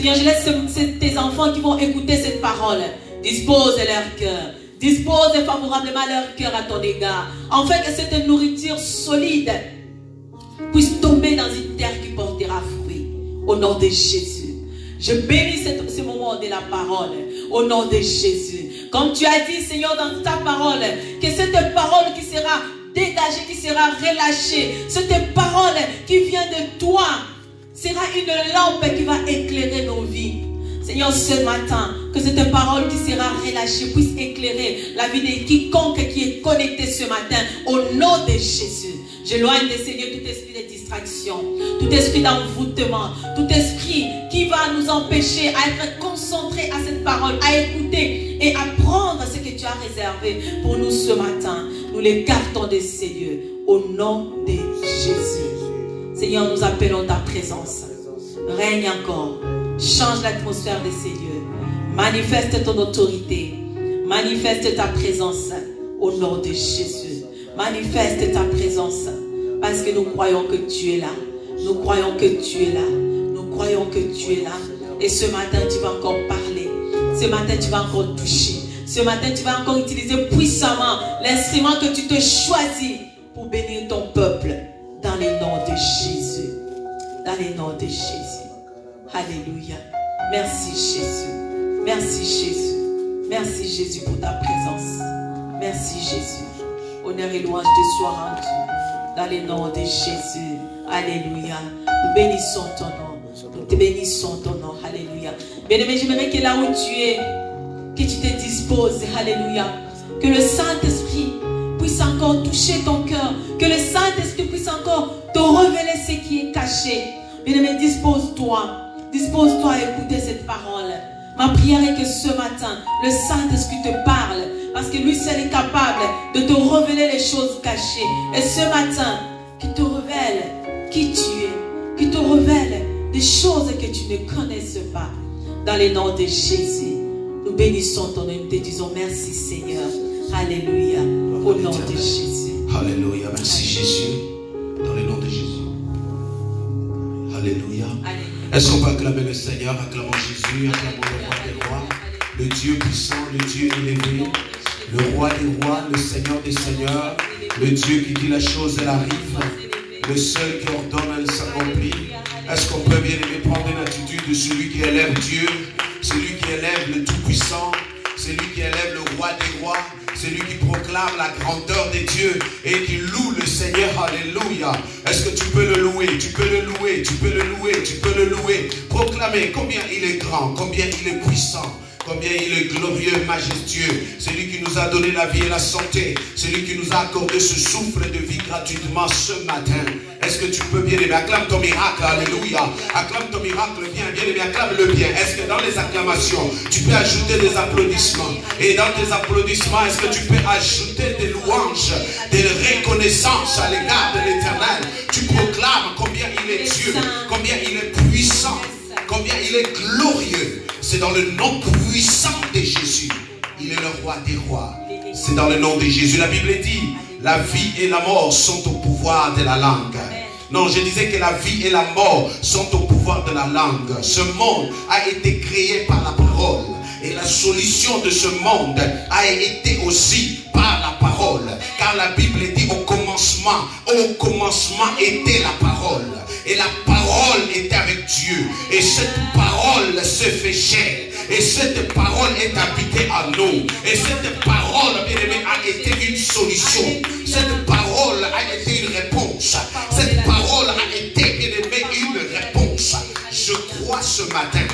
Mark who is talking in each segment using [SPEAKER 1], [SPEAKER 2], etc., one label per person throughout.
[SPEAKER 1] Seigneur, je laisse tes enfants qui vont écouter cette parole. Dispose leur cœur. Dispose favorablement leur cœur à ton égard. Afin que cette nourriture solide puisse tomber dans une terre qui portera fruit. Au nom de Jésus. Je bénis ce moment de la parole. Au nom de Jésus. Comme tu as dit, Seigneur, dans ta parole, que cette parole qui sera dégagée, qui sera relâchée, cette parole qui vient de toi, sera une lampe qui va éclairer nos vies. Seigneur, ce matin, que cette parole qui sera relâchée puisse éclairer la vie de quiconque qui est connecté ce matin. Au nom de Jésus, j'éloigne de Seigneur tout esprit de distraction, tout esprit d'envoûtement, tout esprit qui va nous empêcher à être concentrés à cette parole, à écouter et à prendre ce que tu as réservé pour nous ce matin. Nous l'écartons de ces lieux. Au nom de Jésus. Seigneur, nous appelons ta présence. Règne encore. Change l'atmosphère de ces lieux. Manifeste ton autorité. Manifeste ta présence. Au nom de Jésus. Manifeste ta présence. Parce que nous croyons que tu es là. Nous croyons que tu es là. Nous croyons que tu es là. Et ce matin, tu vas encore parler. Ce matin, tu vas encore toucher. Ce matin, tu vas encore utiliser puissamment l'instrument que tu te choisis pour bénir ton peuple. Dans les noms de Jésus. Dans les noms de Jésus. Alléluia. Merci Jésus. Merci Jésus. Merci Jésus pour ta présence. Merci Jésus. Honneur et louange te soient rendus. Dans les noms de Jésus. Alléluia. Nous bénissons ton nom. Nous te bénissons ton nom. Alléluia. Bien-aimé, j'aimerais que là où tu es, que tu te disposes. Alléluia. Que le Saint-Esprit puisse encore toucher ton cœur. Que le Saint-Esprit puisse encore te révéler ce qui est caché. Bien-aimé, dispose-toi. Dispose-toi à écouter cette parole. Ma prière est que ce matin, le Saint-Esprit te parle. Parce que lui seul est capable de te révéler les choses cachées. Et ce matin, qu'il te révèle qui tu es. Qu'il te révèle des choses que tu ne connaissais pas. Dans les noms de Jésus, nous bénissons ton nom. Nous te disons merci Seigneur. Alléluia. Au nom de Jésus.
[SPEAKER 2] Alléluia. Merci Jésus. Dans le nom de Jésus. Alléluia. Est-ce qu'on peut acclamer le Seigneur? Acclamons Jésus, acclamons le roi des rois, le Dieu puissant, le Dieu élevé, le roi des rois, le Seigneur des seigneurs, le Dieu qui dit la chose, elle arrive, le seul qui ordonne, elle s'accomplit. Est-ce qu'on peut bien aimer prendre une attitude de celui qui élève Dieu, celui qui élève le Tout-Puissant, celui qui élève le roi des rois, celui qui proclame la grandeur des dieux et qui loue le Seigneur. Alléluia. Est-ce que tu peux le louer? Tu peux le louer, tu peux le louer, tu peux le louer. Proclamer combien il est grand, combien il est puissant, combien il est glorieux, majestueux. Celui qui nous a donné la vie et la santé, celui qui nous a accordé ce souffle de vie gratuitement ce matin. Est-ce que tu peux bien aimer? Acclame ton miracle, alléluia. Acclame ton miracle bien aimé, acclame-le bien. Est-ce que dans les acclamations, tu peux ajouter des applaudissements? Et dans tes applaudissements, est-ce que tu peux ajouter des louanges, des reconnaissances à l'égard de l'Éternel? Tu proclames combien il est Dieu, combien il est puissant, combien il est glorieux. C'est dans le nom puissant de Jésus. Il est le roi des rois. C'est dans le nom de Jésus. La Bible dit, la vie et la mort sont au pouvoir de la langue. Non, je disais que la vie et la mort sont au pouvoir de la langue. Ce monde a été créé par la parole. Et la solution de ce monde a été aussi par la parole. Car la Bible dit au commencement était la parole. Et la parole était avec Dieu. Et cette parole se fait chair. Et cette parole est habitée à nous. Et cette parole, bien aimé, a été une solution. Cette parole a été une réponse. Cette parole a été, bien aimé, une réponse. Je crois ce matin,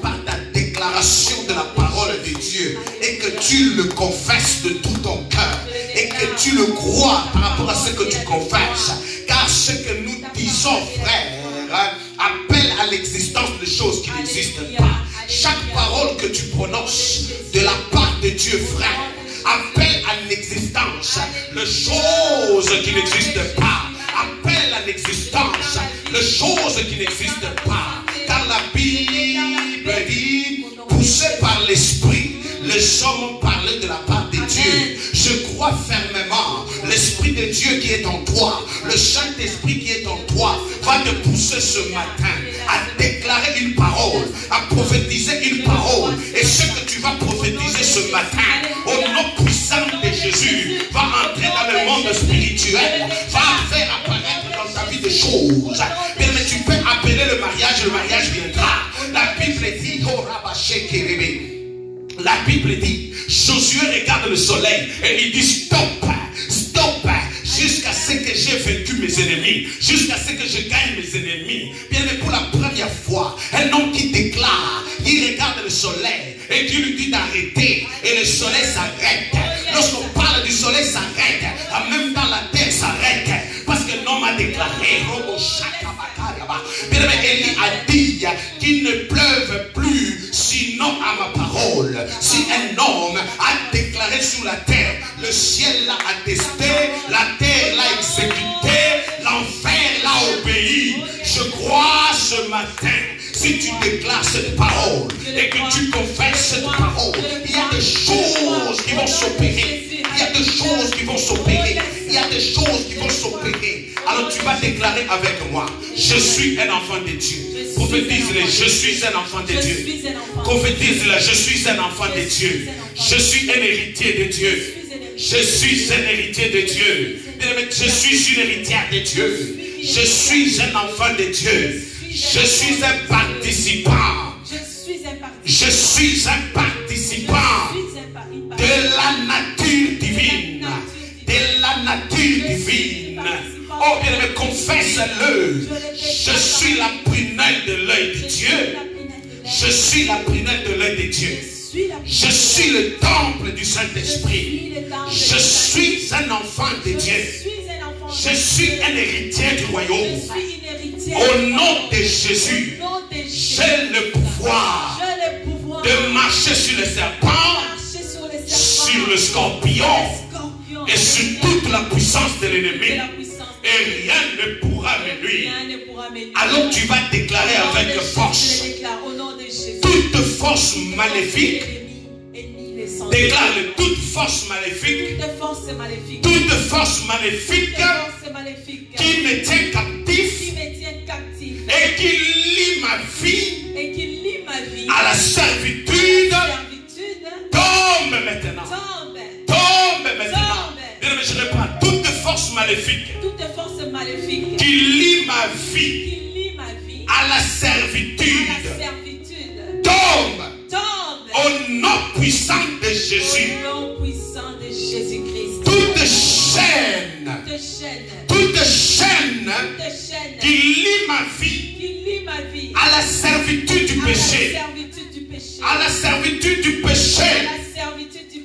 [SPEAKER 2] par ta déclaration de la parole de Dieu, et que tu le confesses de tout ton cœur, et que tu le crois par rapport à ce que tu confesses. Car ce que nous disons, frère, appelle à l'existence de choses qui n'existent pas. Chaque parole que tu prononces de la part de Dieu, frère, appelle à l'existence les choses qui n'existent pas. Appelle à l'existence les choses qui n'existent pas. Car la Bible dit, poussé par l'Esprit, les hommes ont parlé de la part de Dieu. Je crois fermement, l'Esprit de Dieu qui est en toi, le Saint-Esprit qui est en toi, va te pousser ce matin à déclarer une parole parole, à prophétiser une parole. Et ce que tu vas prophétiser ce matin, au nom puissant de Jésus, va entrer dans le monde spirituel, va faire apparaître dans ta vie des choses. Mais tu peux appeler le mariage viendra. La Bible dit, oh Rabaché Kérémé. La Bible dit, Josué regarde le soleil et il dit stop, stop, jusqu'à ce que j'ai vaincu mes ennemis, jusqu'à ce que je gagne mes ennemis. Bien, mais pour la première fois, un homme qui déclare, il regarde le soleil et Dieu lui dit d'arrêter et le soleil s'arrête. Lorsqu'on parle du soleil s'arrête, en même temps la terre s'arrête parce que l'homme a déclaré, bien, mais Élie a dit qu'il ne pleuve plus sinon à ma parole. Si un homme a déclaré sur la terre, le ciel l'a attesté, la terre l'a exécuté, l'enfer l'a obéi. Je crois ce matin, si tu déclares cette parole et que tu confesses cette parole, il y a des choses qui vont s'opérer. Il y a des choses qui vont s'opérer. Il y a des choses qui vont s'opérer. Alors tu vas déclarer avec moi, je suis un enfant de Dieu. Prophétise-le, je suis un enfant de Dieu. Prophétise-le, je suis un enfant de Dieu. Je suis un héritier de Dieu. Je suis un héritier de Dieu. Je suis une héritière de Dieu. Je suis un enfant de Dieu. Je suis un participant. Je suis un participant de la nature divine. De la nature divine. Oh bien aimé, confesse-le. Je suis la prunelle de l'œil de Dieu. Je suis la prunelle de l'œil de Dieu. Je suis le temple du Saint-Esprit. Je suis un enfant de Dieu. Je suis un héritier du royaume. Au nom de Jésus, j'ai le pouvoir de marcher sur le serpent, sur le scorpion et sur toute la puissance de l'ennemi. Et rien ne pourra me nuire. Alors tu vas déclarer avec force. Toute force maléfique. Déclare toute force maléfique. Toute force maléfique qui me tient captif et qui lie ma vie à la servitude. Tombe maintenant. Tombe maintenant. Je reprends toute force maléfique qui lie ma vie à la servitude. Tombe au nom puissant de Jésus. Toute chaîne qui lie ma vie à la servitude du péché, à la servitude du péché,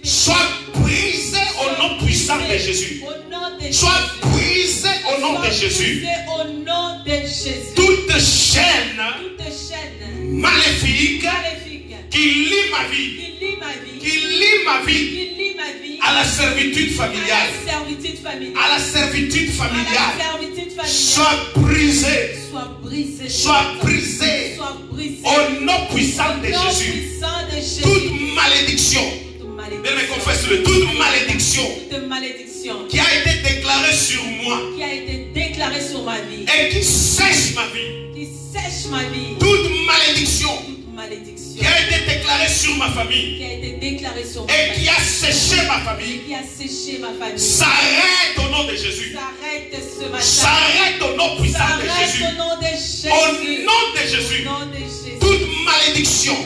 [SPEAKER 2] soit brisée au nom puissant de Jésus. Soit brisée au nom de Jésus. Toute chaîne maléfique qui lie ma vie à la servitude familiale, à la servitude familiale, soit brisée au nom puissant de Jésus. Toute malédiction, confesse-le, toute malédiction qui a été déclarée sur moi et qui sèche ma vie, toute malédiction qui a été déclarée sur ma famille et qui a séché ma famille, s'arrête au nom de Jésus. S'arrête au nom puissant de Jésus. Au nom de Jésus. Toute malédiction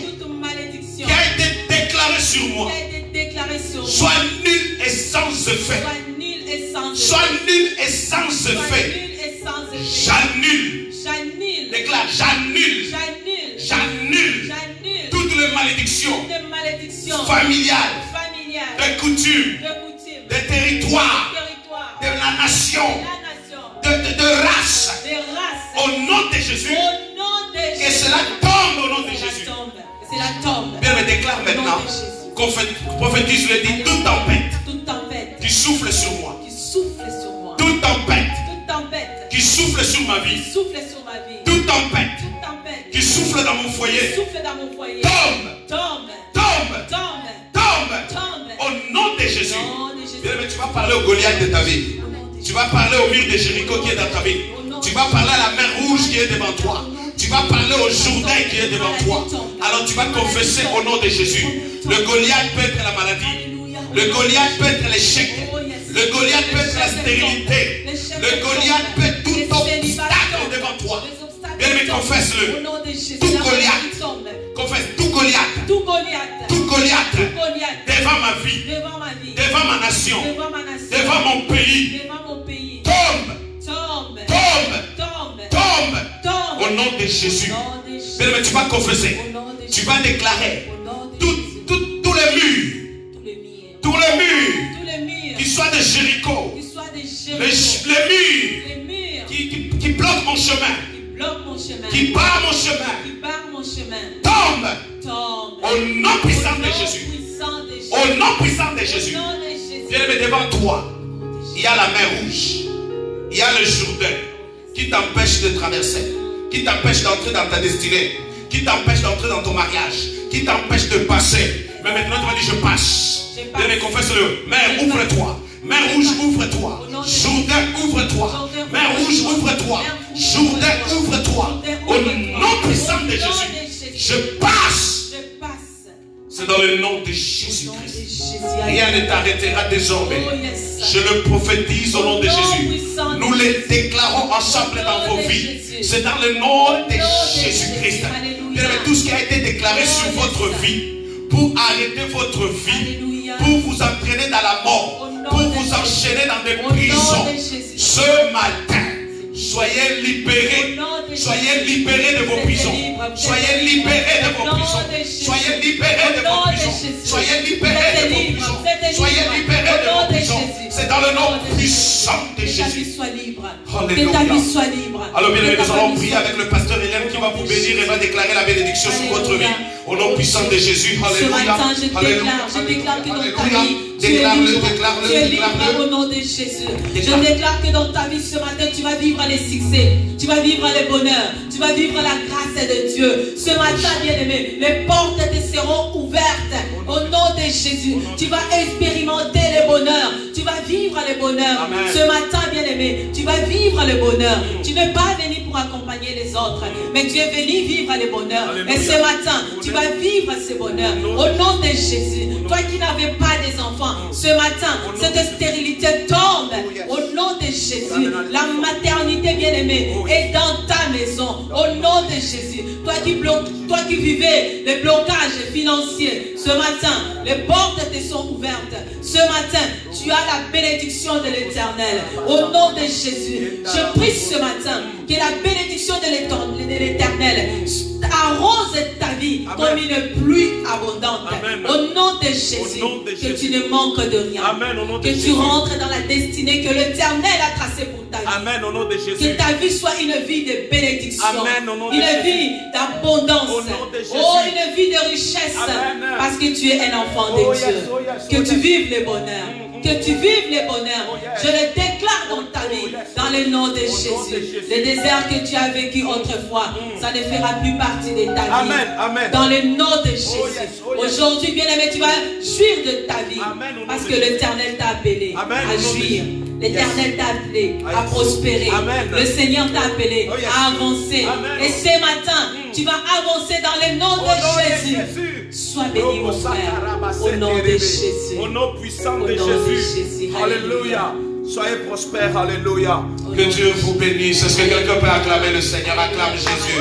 [SPEAKER 2] qui a été déclarée sur moi soit nulle et sans effet. Soit nulle et sans effet. J'annule. Déclare, j'annule toutes les malédictions familiales, de coutumes, de territoires, de la nation, de race, au nom de Jésus. Que cela tombe au nom de Jésus. Bien, me déclare maintenant, prophétise le dit, toute tempête qui souffle sur moi, toute tempête qui souffle sur ma vie, toute tempête qui souffle dans mon foyer, tombe au nom de Jésus. Bien, mais tu vas parler au Goliath de ta vie. Tu vas parler au mur de Jéricho qui est dans ta vie. Tu vas parler à la mer rouge qui est devant toi. Tu vas parler au Jourdain qui est devant toi. Alors tu vas confesser au nom de Jésus. Le Goliath peut être la maladie. Le Goliath peut être l'échec. Le Goliath peut être la stérilité. Le Goliath peut être tout obstacle devant toi. Bien-aimé, confesse-le. Tout Goliath. Confesse, tout Goliath. Tout Goliath. Devant ma vie. Devant ma nation. Devant mon pays. Tombe. Au nom de Jésus. Bien-aimé, tu vas confesser. Tu vas déclarer. Tous les murs qui soient de Jéricho. Les murs qui bloquent mon chemin. Qui barrent mon chemin. Tombe. Au nom puissant de Jésus. Au nom puissant de Jésus. Bien-aimé, devant toi, il y a la mer rouge. Il y a le Jourdain qui t'empêche de traverser. Qui t'empêche d'entrer dans ta destinée. Qui t'empêche d'entrer dans ton mariage. Qui t'empêche de passer. Mais maintenant tu vas dire je passe. Bien-aimé, confesse-le. Mer, ouvre-toi. Mer rouge, ouvre-toi. Jourdain, ouvre-toi. Mer rouge, ouvre-toi. Jourdain, ouvre-toi. Au nom puissant de Jésus. Je passe. C'est dans le nom de Jésus-Christ. Rien ne t'arrêtera désormais. Je le prophétise au nom de Jésus. Nous les déclarons ensemble dans vos vies. C'est dans le nom de Jésus-Christ. Tout ce qui a été déclaré sur votre vie pour arrêter votre vie, pour vous entraîner dans la mort, pour vous enchaîner dans des prisons. Ce matin, soyez libérés. Soyez libérés de vos prisons. Soyez libérés de vos prisons. Soyez libérés de vos prisons. Soyez libérés de vos prisons. Soyez libérés de vos prisons. C'est dans le nom puissant de Jésus. Que ta vie soit libre. Alors bien, nous allons prier avec le pasteur Hélène qui va vous bénir et va déclarer la bénédiction sur votre vie. Au nom puissant de Jésus. Alléluia.
[SPEAKER 1] Je déclare que dans ta vie, tu es libre au nom de Jésus. Je déclare que dans ta vie ce matin, tu vas vivre les succès. Tu vas vivre les bonheurs. Tu vas vivre la grâce de Dieu. Ce matin, bien-aimé, les portes te seront ouvertes. Au nom de Jésus, tu vas expérimenter les bonheurs. Tu vas vivre les bonheurs.
[SPEAKER 2] Amen.
[SPEAKER 1] Ce matin, bien-aimé, tu vas vivre le bonheur. Tu n'es pas venu pour accompagner les autres, mais tu es venu vivre les bonheurs.
[SPEAKER 2] Alléluia.
[SPEAKER 1] Et ce matin, tu vas vivre ces bonheurs. Au nom de Jésus, toi qui n'avais pas des enfants, ce matin, cette stérilité tombe. Au nom de Jésus, la maternité, bien-aimée, est dans ta maison. Au nom de Jésus, toi qui vivais les blocages financiers, ce matin, les portes te sont ouvertes. Ce matin, tu as la bénédiction de l'Éternel. Au nom de Jésus, je prie ce matin que la bénédiction de l'Éternel arrose ta vie comme une pluie abondante.
[SPEAKER 2] Amen.
[SPEAKER 1] Au nom de Jésus, que tu ne manques de rien.
[SPEAKER 2] Amen. Au nom de
[SPEAKER 1] Que tu
[SPEAKER 2] Jésus.
[SPEAKER 1] rentres dans la destinée que l'Éternel a tracée pour ta vie.
[SPEAKER 2] Amen. Au nom de Jésus.
[SPEAKER 1] Que ta vie soit une vie de bénédiction.
[SPEAKER 2] Amen, au nom de
[SPEAKER 1] Une
[SPEAKER 2] Jésus.
[SPEAKER 1] vie d'abondance.
[SPEAKER 2] Au nom de Jésus.
[SPEAKER 1] Oh, une vie de richesse.
[SPEAKER 2] Amen.
[SPEAKER 1] Parce que tu es un enfant de
[SPEAKER 2] Oh,
[SPEAKER 1] Dieu.
[SPEAKER 2] yes, oh, yes,
[SPEAKER 1] Que
[SPEAKER 2] oh,
[SPEAKER 1] tu
[SPEAKER 2] yes.
[SPEAKER 1] vives les bonheurs. Que tu vives les bonheurs.
[SPEAKER 2] Oh, yes.
[SPEAKER 1] Je le déclare dans ta vie. Dans le nom de Jésus. Le désert que tu as vécu autrefois, ça ne fera plus partie de ta vie.
[SPEAKER 2] Amen, amen.
[SPEAKER 1] Dans le nom de Jésus.
[SPEAKER 2] Oh, yes, oh, yes.
[SPEAKER 1] Aujourd'hui, bien-aimé, tu vas jouir de ta vie.
[SPEAKER 2] Amen, au nom
[SPEAKER 1] Parce
[SPEAKER 2] de
[SPEAKER 1] que
[SPEAKER 2] Jésus.
[SPEAKER 1] l'Éternel t'a appelé
[SPEAKER 2] Amen,
[SPEAKER 1] à
[SPEAKER 2] au nom de
[SPEAKER 1] jouir.
[SPEAKER 2] Jésus.
[SPEAKER 1] L'Éternel t'a appelé à prospérer.
[SPEAKER 2] Amen.
[SPEAKER 1] Le Seigneur t'a appelé
[SPEAKER 2] Oh, yes.
[SPEAKER 1] à avancer.
[SPEAKER 2] Amen.
[SPEAKER 1] Et ce matin, tu vas avancer dans le nom
[SPEAKER 2] Au nom
[SPEAKER 1] de
[SPEAKER 2] de
[SPEAKER 1] Jésus.
[SPEAKER 2] Jésus.
[SPEAKER 1] Sois béni, mon frère. Au nom de Jésus.
[SPEAKER 2] Au nom puissant
[SPEAKER 1] Au
[SPEAKER 2] de
[SPEAKER 1] nom de
[SPEAKER 2] Jésus.
[SPEAKER 1] Jésus.
[SPEAKER 2] Alléluia. Soyez prospères. Alléluia. Que Dieu vous bénisse. Est-ce que quelqu'un peut acclamer le Seigneur? Acclame Jésus.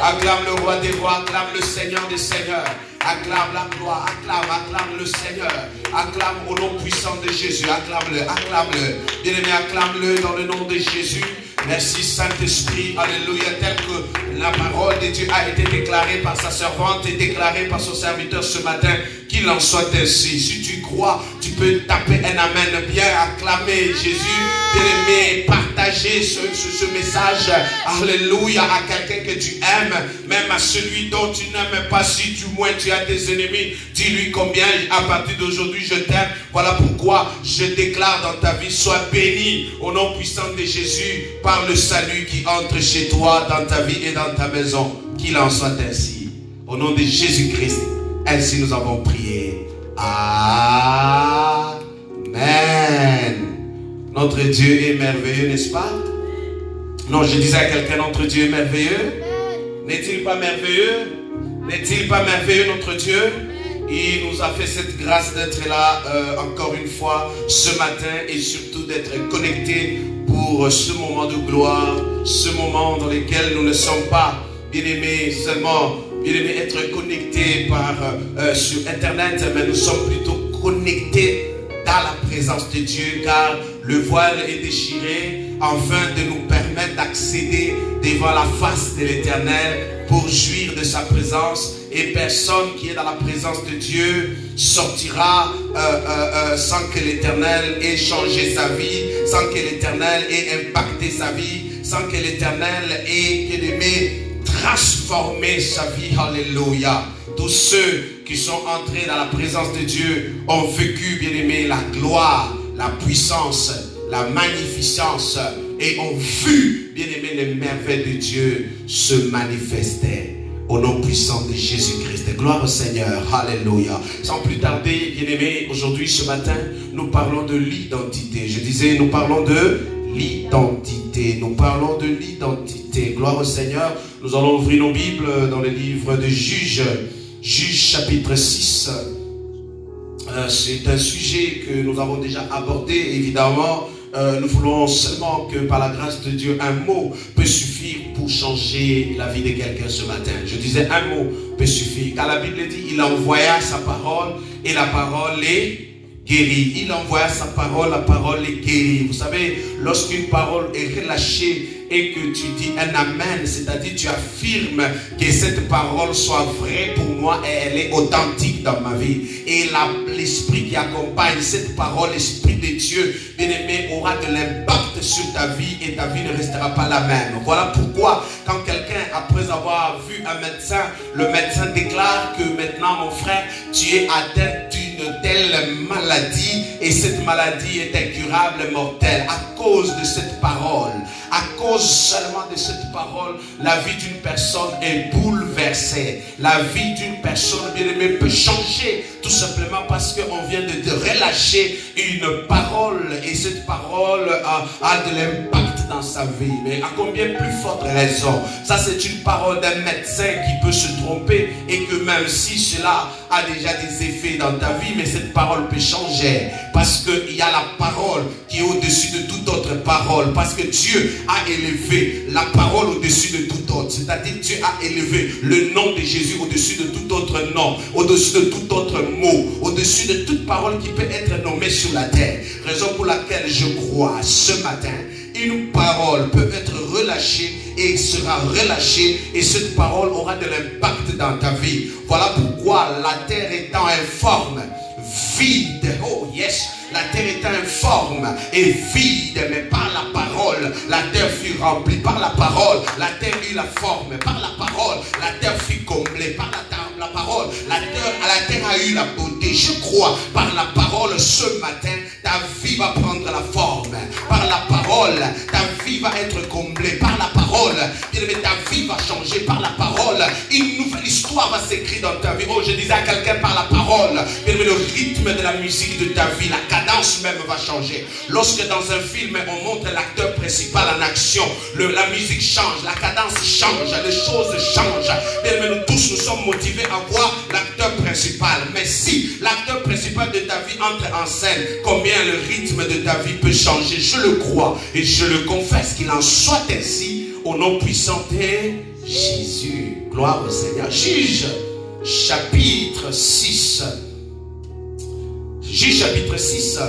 [SPEAKER 2] Acclame le roi des rois. Acclame le Seigneur des seigneurs. Acclame la gloire. Acclame le Seigneur. Acclame au nom puissant de Jésus. Acclame-le. Acclame-le. Bien-aimé, acclame-le dans le nom de Jésus. Merci Saint-Esprit, alléluia, tel que la parole de Dieu a été déclarée par sa servante et déclarée par son serviteur ce matin, qu'il en soit ainsi. Si tu crois, tu peux taper un amen, bien acclamer Jésus, bien-aimé, partager ce message, alléluia, à quelqu'un que tu aimes, même à celui dont tu n'aimes pas, si du moins tu as des ennemis, dis-lui combien à partir d'aujourd'hui je t'aime. Voilà pourquoi je déclare dans ta vie, sois béni au nom puissant de Jésus, par le salut qui entre chez toi, dans ta vie et dans ta maison. Qu'il en soit ainsi. Au nom de Jésus-Christ, ainsi nous avons prié. Amen. Notre Dieu est merveilleux, n'est-ce pas? Non, je disais à quelqu'un, notre Dieu est merveilleux. N'est-il pas merveilleux? N'est-il pas merveilleux notre Dieu? Il nous a fait cette grâce d'être là encore une fois ce matin et surtout d'être connectés pour ce moment de gloire, ce moment dans lequel nous ne sommes pas, bien-aimés, seulement, bien-aimés, être connectés sur Internet, mais nous sommes plutôt connectés dans la présence de Dieu, car le voile est déchiré afin de nous permettre d'accéder devant la face de l'Éternel pour jouir de sa présence. Et personne qui est dans la présence de Dieu sortira sans que l'Éternel ait changé sa vie, sans que l'Éternel ait impacté sa vie, sans que l'Éternel ait, bien-aimé, transformé sa vie. Alléluia. Tous ceux qui sont entrés dans la présence de Dieu ont vécu, bien-aimé, la gloire, la puissance, la magnificence et ont vu, bien-aimé, les merveilles de Dieu se manifester. Au nom puissant de Jésus-Christ. Gloire au Seigneur. Alléluia. Sans plus tarder, bien-aimés, aujourd'hui, ce matin, nous parlons de l'identité. Je disais, nous parlons de l'identité. Nous parlons de l'identité. Gloire au Seigneur. Nous allons ouvrir nos Bibles dans le livre de Juges. Juges chapitre 6. C'est un sujet que nous avons déjà abordé, évidemment. Nous voulons seulement que par la grâce de Dieu, un mot peut suffire pour changer la vie de quelqu'un ce matin. Je disais un mot peut suffire. Car la Bible dit, il envoya sa parole et la parole est guérie. Il envoya sa parole, la parole est guérie. Vous savez, lorsqu'une parole est relâchée et que tu dis un amen, c'est-à-dire tu affirmes que cette parole soit vraie pour moi et elle est authentique dans ma vie. Et l'esprit qui accompagne cette parole, l'esprit de Dieu, bien-aimé, aura de l'impact sur ta vie et ta vie ne restera pas la même. Voilà pourquoi quand quelqu'un, après avoir vu un médecin, le médecin déclare que maintenant, mon frère, tu es atteint d'une telle maladie et cette maladie est incurable, mortelle, à cause de cette parole. À cause seulement de cette parole, la vie d'une personne est bouleversée. La vie d'une personne, bien aimée, peut changer tout simplement parce qu'on vient de relâcher une parole et cette parole a de l'impact dans sa vie. Mais à combien plus forte raison? Ça, c'est une parole d'un médecin qui peut se tromper et que même si cela a déjà des effets dans ta vie, mais cette parole peut changer parce qu'il y a la parole qui est au-dessus de toute autre parole, parce que Dieu a élevé la parole au-dessus de tout autre, c'est-à-dire Dieu a élevé le nom de Jésus au-dessus de tout autre nom, au-dessus de tout autre mot, au-dessus de toute parole qui peut être nommée sur la terre. Raison pour laquelle je crois ce matin, une parole peut être relâchée et sera relâchée et cette parole aura de l'impact dans ta vie. Voilà pourquoi la terre étant informe, vide, oh yes, la terre est informe et vide, mais par la parole, la terre fut remplie. Par la parole, la terre eut la forme. Par la parole, la terre fut comblée. Par la parole, la terre a eu la beauté. Je crois, par la parole, ce matin, ta vie va prendre la forme. Par la parole, ta vie va être comblée. Par la parole, ta vie va changer. Par la parole, une nouvelle histoire va s'écrire dans ta vie. Oh, je disais à quelqu'un, par la parole, le rythme de la musique de ta vie, la cadence même va changer. Lorsque dans un film, on montre l'acteur principal en action, la musique change, la cadence change, les choses changent. Mais nous tous, nous sommes motivés à voir l'acteur principal. Mais si l'acteur principal de ta vie entre en scène, combien le rythme de ta vie peut changer? Je le crois et je le confesse, qu'il en soit ainsi au nom puissant de Jésus. Gloire au Seigneur. Juge chapitre 6. Juge chapitre 6.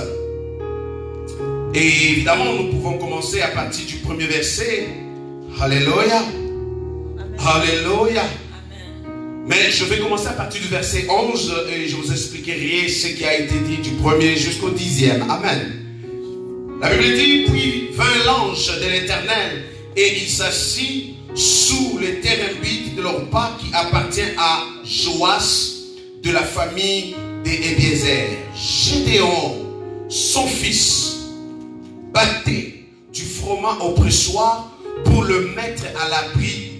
[SPEAKER 2] Et évidemment, nous pouvons commencer à partir du premier verset. Alléluia. Alléluia. Mais je vais commencer à partir du verset 11 et je vous expliquerai ce qui a été dit du premier jusqu'au 10e. Amen. La Bible dit, puis vint l'ange de l'Éternel et il s'assit sous les térébintes de l'Orpa qui appartient à Joas de la famille d'Ébiezer. Gédéon, son fils, battait du froment au pressoir pour le mettre à l'abri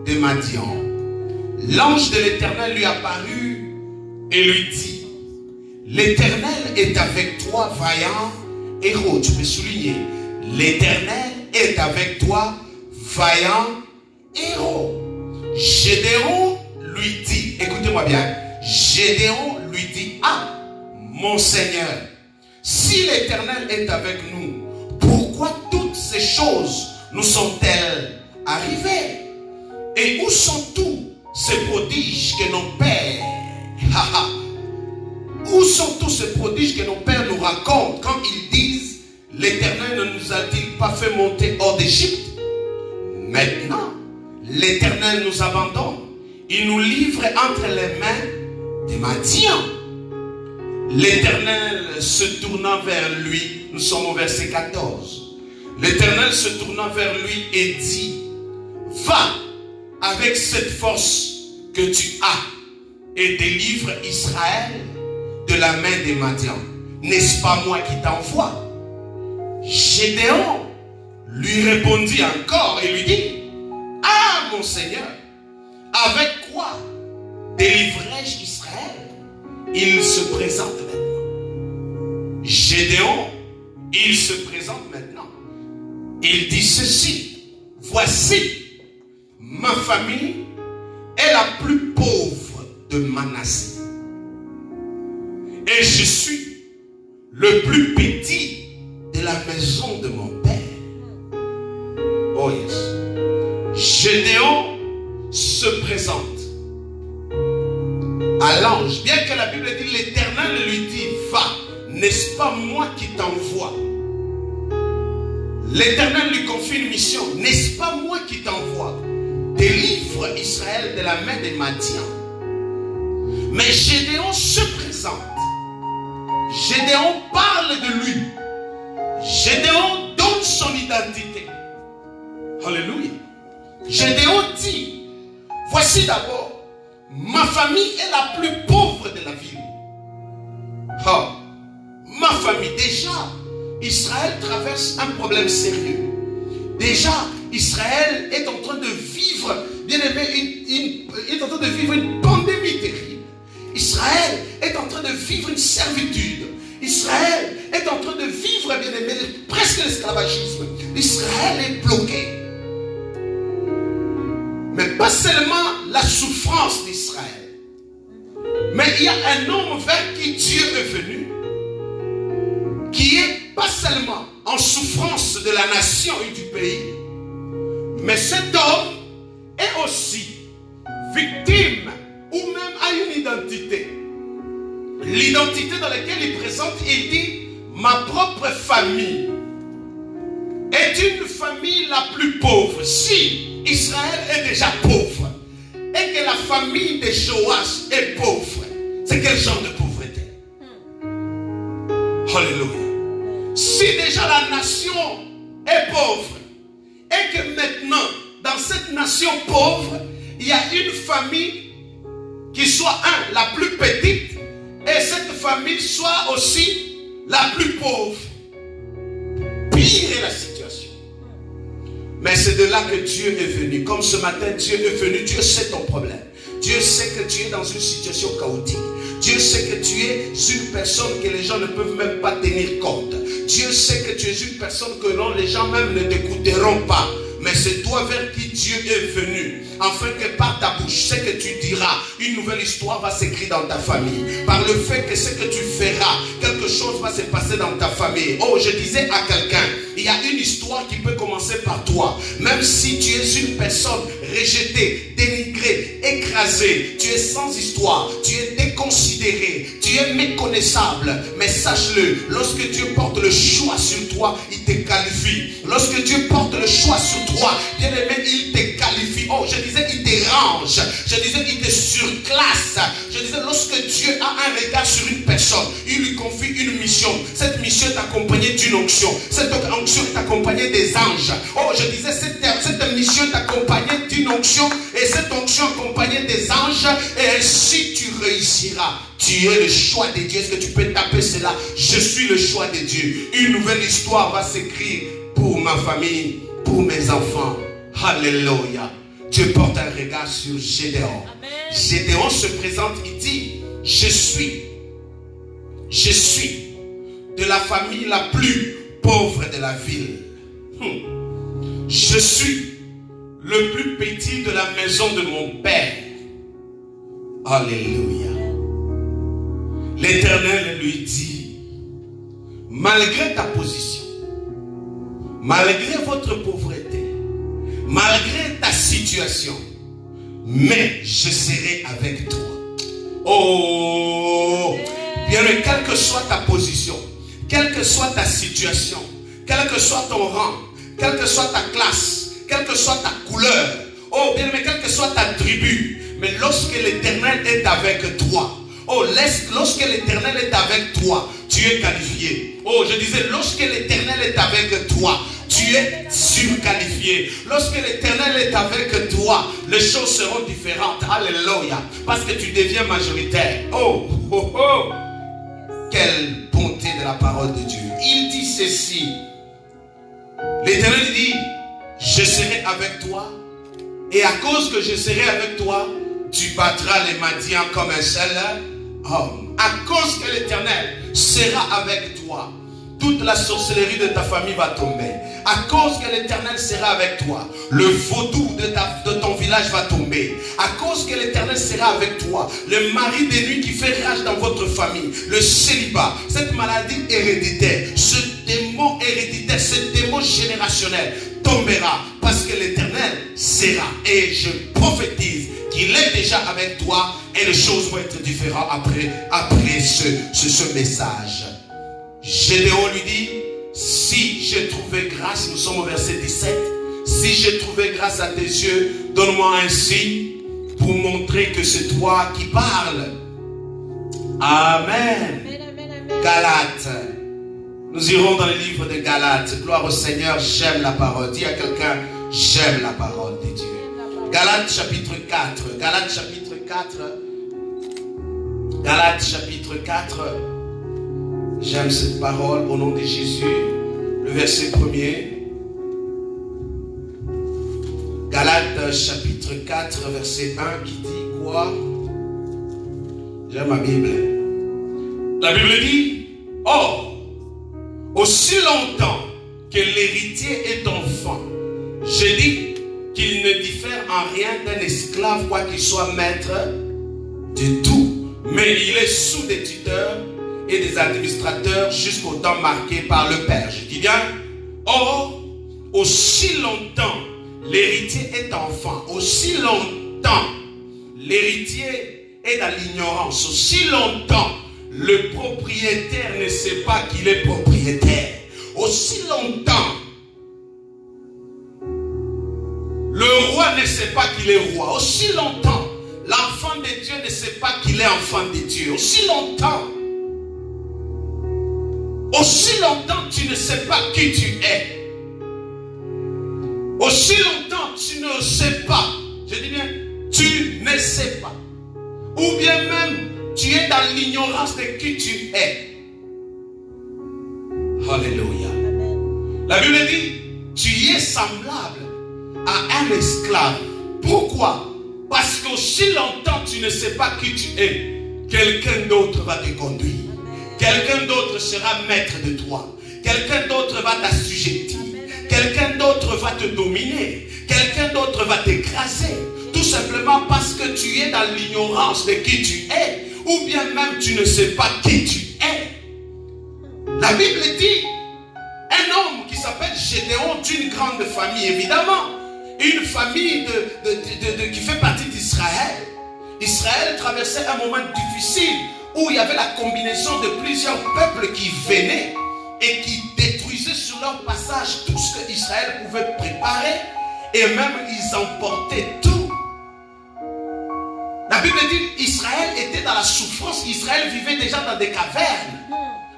[SPEAKER 2] de Madian. L'ange de l'Éternel lui apparut et lui dit, l'Éternel est avec toi, vaillant héros. Tu peux souligner, l'Éternel est avec toi, vaillant héros. Gédéon lui dit, écoutez-moi bien, Gédéon lui dit, ah, mon Seigneur, si l'Éternel est avec nous, pourquoi toutes ces choses nous sont-elles arrivées? Et où sont tous ces prodiges que nos pères, où sont tous ces prodiges que nos pères nous racontent quand ils disent, l'Éternel ne nous a-t-il pas fait monter hors d'Égypte? Maintenant, l'Éternel nous abandonne. Il nous livre entre les mains des Madians. L'Éternel se tournant vers lui, nous sommes au verset 14. L'Éternel se tournant vers lui et dit, va avec cette force que tu as et délivre Israël de la main des Madians. N'est-ce pas moi qui t'envoie? Gédéon lui répondit encore et lui dit, ah mon Seigneur, avec quoi délivrerai-je Israël? Il se présente maintenant. Gédéon, il se présente maintenant. Il dit ceci, voici, ma famille est la plus pauvre de Manassé. Et je suis le plus petit de la maison de mon père. Oh yes. Gédéon se présente à l'ange. Bien que la Bible dit, l'Éternel lui dit, va, n'est-ce pas moi qui t'envoie? L'Éternel lui confie une mission, n'est-ce pas moi qui t'envoie? Délivre Israël de la main des Madians. Mais Gédéon se présente. Gédéon parle de lui. Gédéon donne son identité. Alléluia. Gédéon dit, voici d'abord, ma famille est la plus pauvre de la ville. Oh, ma famille, déjà, Israël traverse un problème sérieux. Déjà, Israël est en train de vivre, bien aimé, est en train de vivre une pandémie terrible. Israël est en train de vivre une servitude. Israël est en train de vivre, bien aimé, presque l'esclavagisme. Israël est bloqué. Mais pas seulement la souffrance d'Israël, mais il y a un homme vers qui Dieu est venu, qui est pas seulement en souffrance de la nation et du pays, mais cet homme est aussi victime ou même a une identité. L'identité dans laquelle il présente, il dit, ma propre famille est une famille la plus pauvre. Si Israël est déjà pauvre et que la famille de Joas est pauvre, c'est quel genre de pauvreté? Alléluia. Si déjà la nation est pauvre et que maintenant dans cette nation pauvre il y a une famille qui soit la plus petite et cette famille soit aussi la plus pauvre, pire est la situation. Mais c'est de là que Dieu est venu. Comme ce matin, Dieu est venu. Dieu sait ton problème. Dieu sait que tu es dans une situation chaotique. Dieu sait que tu es une personne que les gens ne peuvent même pas tenir compte. Dieu sait que tu es une personne que non, les gens même ne t'écouteront pas. Mais c'est toi vers qui Dieu est venu. Afin que par ta bouche, ce que tu diras, une nouvelle histoire va s'écrire dans ta famille. Par le fait que ce que tu feras, quelque chose va se passer dans ta famille. Oh, je disais à quelqu'un, il y a une histoire qui peut commencer par toi. Même si tu es une personne rejetée, dénigrée, écrasée, tu es sans histoire, tu es déconsidéré, tu es méconnaissable. Mais sache-le, lorsque Dieu porte le choix sur toi, il te qualifie. Lorsque Dieu porte le choix sur toi, bien aimé, il te qualifie. Oh, je disais, il te range. Je disais, il te surclasse. Je disais, lorsque Dieu a un regard sur une personne, il lui confie une mission. Cette mission est accompagnée d'une onction. Cette onction est accompagnée des anges. Oh, je disais, cette mission est accompagnée d'une onction. Et cette onction accompagnée des anges. Et ainsi tu réussiras. Tu es le choix de Dieu. Est-ce que tu peux taper cela? Je suis le choix de Dieu. Une nouvelle histoire va s'écrire pour ma famille, pour mes enfants. Alléluia. Dieu porte un regard sur Gédéon. Gédéon se présente, il dit, je suis de la famille la plus pauvre de la ville. Je suis le plus petit de la maison de mon Père. Alléluia. L'Éternel lui dit, malgré ta position, malgré votre pauvreté, malgré ta situation, mais je serai avec toi. Oh, bien, quelle que soit ta position, quelle que soit ta situation, quel que soit ton rang, quelle que soit ta classe, quelle que soit ta couleur, oh bien, mais quelle que soit ta tribu, mais lorsque l'Éternel est avec toi, oh, lorsque l'Éternel est avec toi, tu es qualifié. Oh, je disais, lorsque l'Éternel est avec toi, tu es surqualifié. Lorsque l'Éternel est avec toi, les choses seront différentes. Alléluia. Parce que tu deviens majoritaire. Oh, oh, oh. Quelle bonté de la parole de Dieu. Il dit ceci. L'Éternel dit, je serai avec toi. Et à cause que je serai avec toi, tu battras les Madians comme un seul homme. À cause que l'Éternel sera avec toi, toute la sorcellerie de ta famille va tomber. À cause que l'Éternel sera avec toi, le vaudou de ton village va tomber. À cause que l'Éternel sera avec toi, le mari des nuits qui fait rage dans votre famille, le célibat, cette maladie héréditaire, ce démon héréditaire, ce démon générationnel tombera parce que l'Éternel sera. Et je prophétise qu'il est déjà avec toi et les choses vont être différentes après ce message. Gédéon lui dit, si j'ai trouvé grâce, nous sommes au verset 17, si j'ai trouvé grâce à tes yeux, donne-moi un signe pour montrer que c'est toi qui parles. Amen. Galates. Nous irons dans le livre de Galates. Gloire au Seigneur, j'aime la parole. Dis à quelqu'un, j'aime la parole de Dieu. Galates chapitre 4. Galates chapitre 4. Galates chapitre 4. J'aime cette parole au nom de Jésus. Le verset 1er. Galates chapitre 4 verset 1 qui dit quoi? J'aime ma Bible. La Bible dit, oh, aussi longtemps que l'héritier est enfant, je dis qu'il ne diffère en rien d'un esclave, quoi qu'il soit maître de tout, mais il est sous des tuteurs et des administrateurs jusqu'au temps marqué par le Père. Je dis bien, or, aussi longtemps l'héritier est enfant, aussi longtemps l'héritier est dans l'ignorance, aussi longtemps le propriétaire ne sait pas qu'il est propriétaire, aussi longtemps le roi ne sait pas qu'il est roi, aussi longtemps l'enfant de Dieu ne sait pas qu'il est enfant de Dieu, aussi longtemps tu ne sais pas qui tu es, aussi longtemps tu ne sais pas, je dis bien, tu ne sais pas, ou bien même tu es dans l'ignorance de qui tu es. Alléluia. La Bible dit, tu es semblable à un esclave. Pourquoi? Parce qu'aussi longtemps tu ne sais pas qui tu es, quelqu'un d'autre va te conduire. Quelqu'un d'autre sera maître de toi. Quelqu'un d'autre va t'assujettir. Quelqu'un d'autre va te dominer. Quelqu'un d'autre va t'écraser. Tout simplement parce que tu es dans l'ignorance de qui tu es. Ou bien même tu ne sais pas qui tu es. La Bible dit, un homme qui s'appelle Gédéon d'une grande famille, évidemment. Une famille qui fait partie d'Israël. Israël traversait un moment difficile où il y avait la combinaison de plusieurs peuples qui venaient et qui détruisaient sur leur passage tout ce que Israël pouvait préparer, et même ils emportaient tout. La Bible dit Israël était dans la souffrance. Israël vivait déjà dans des cavernes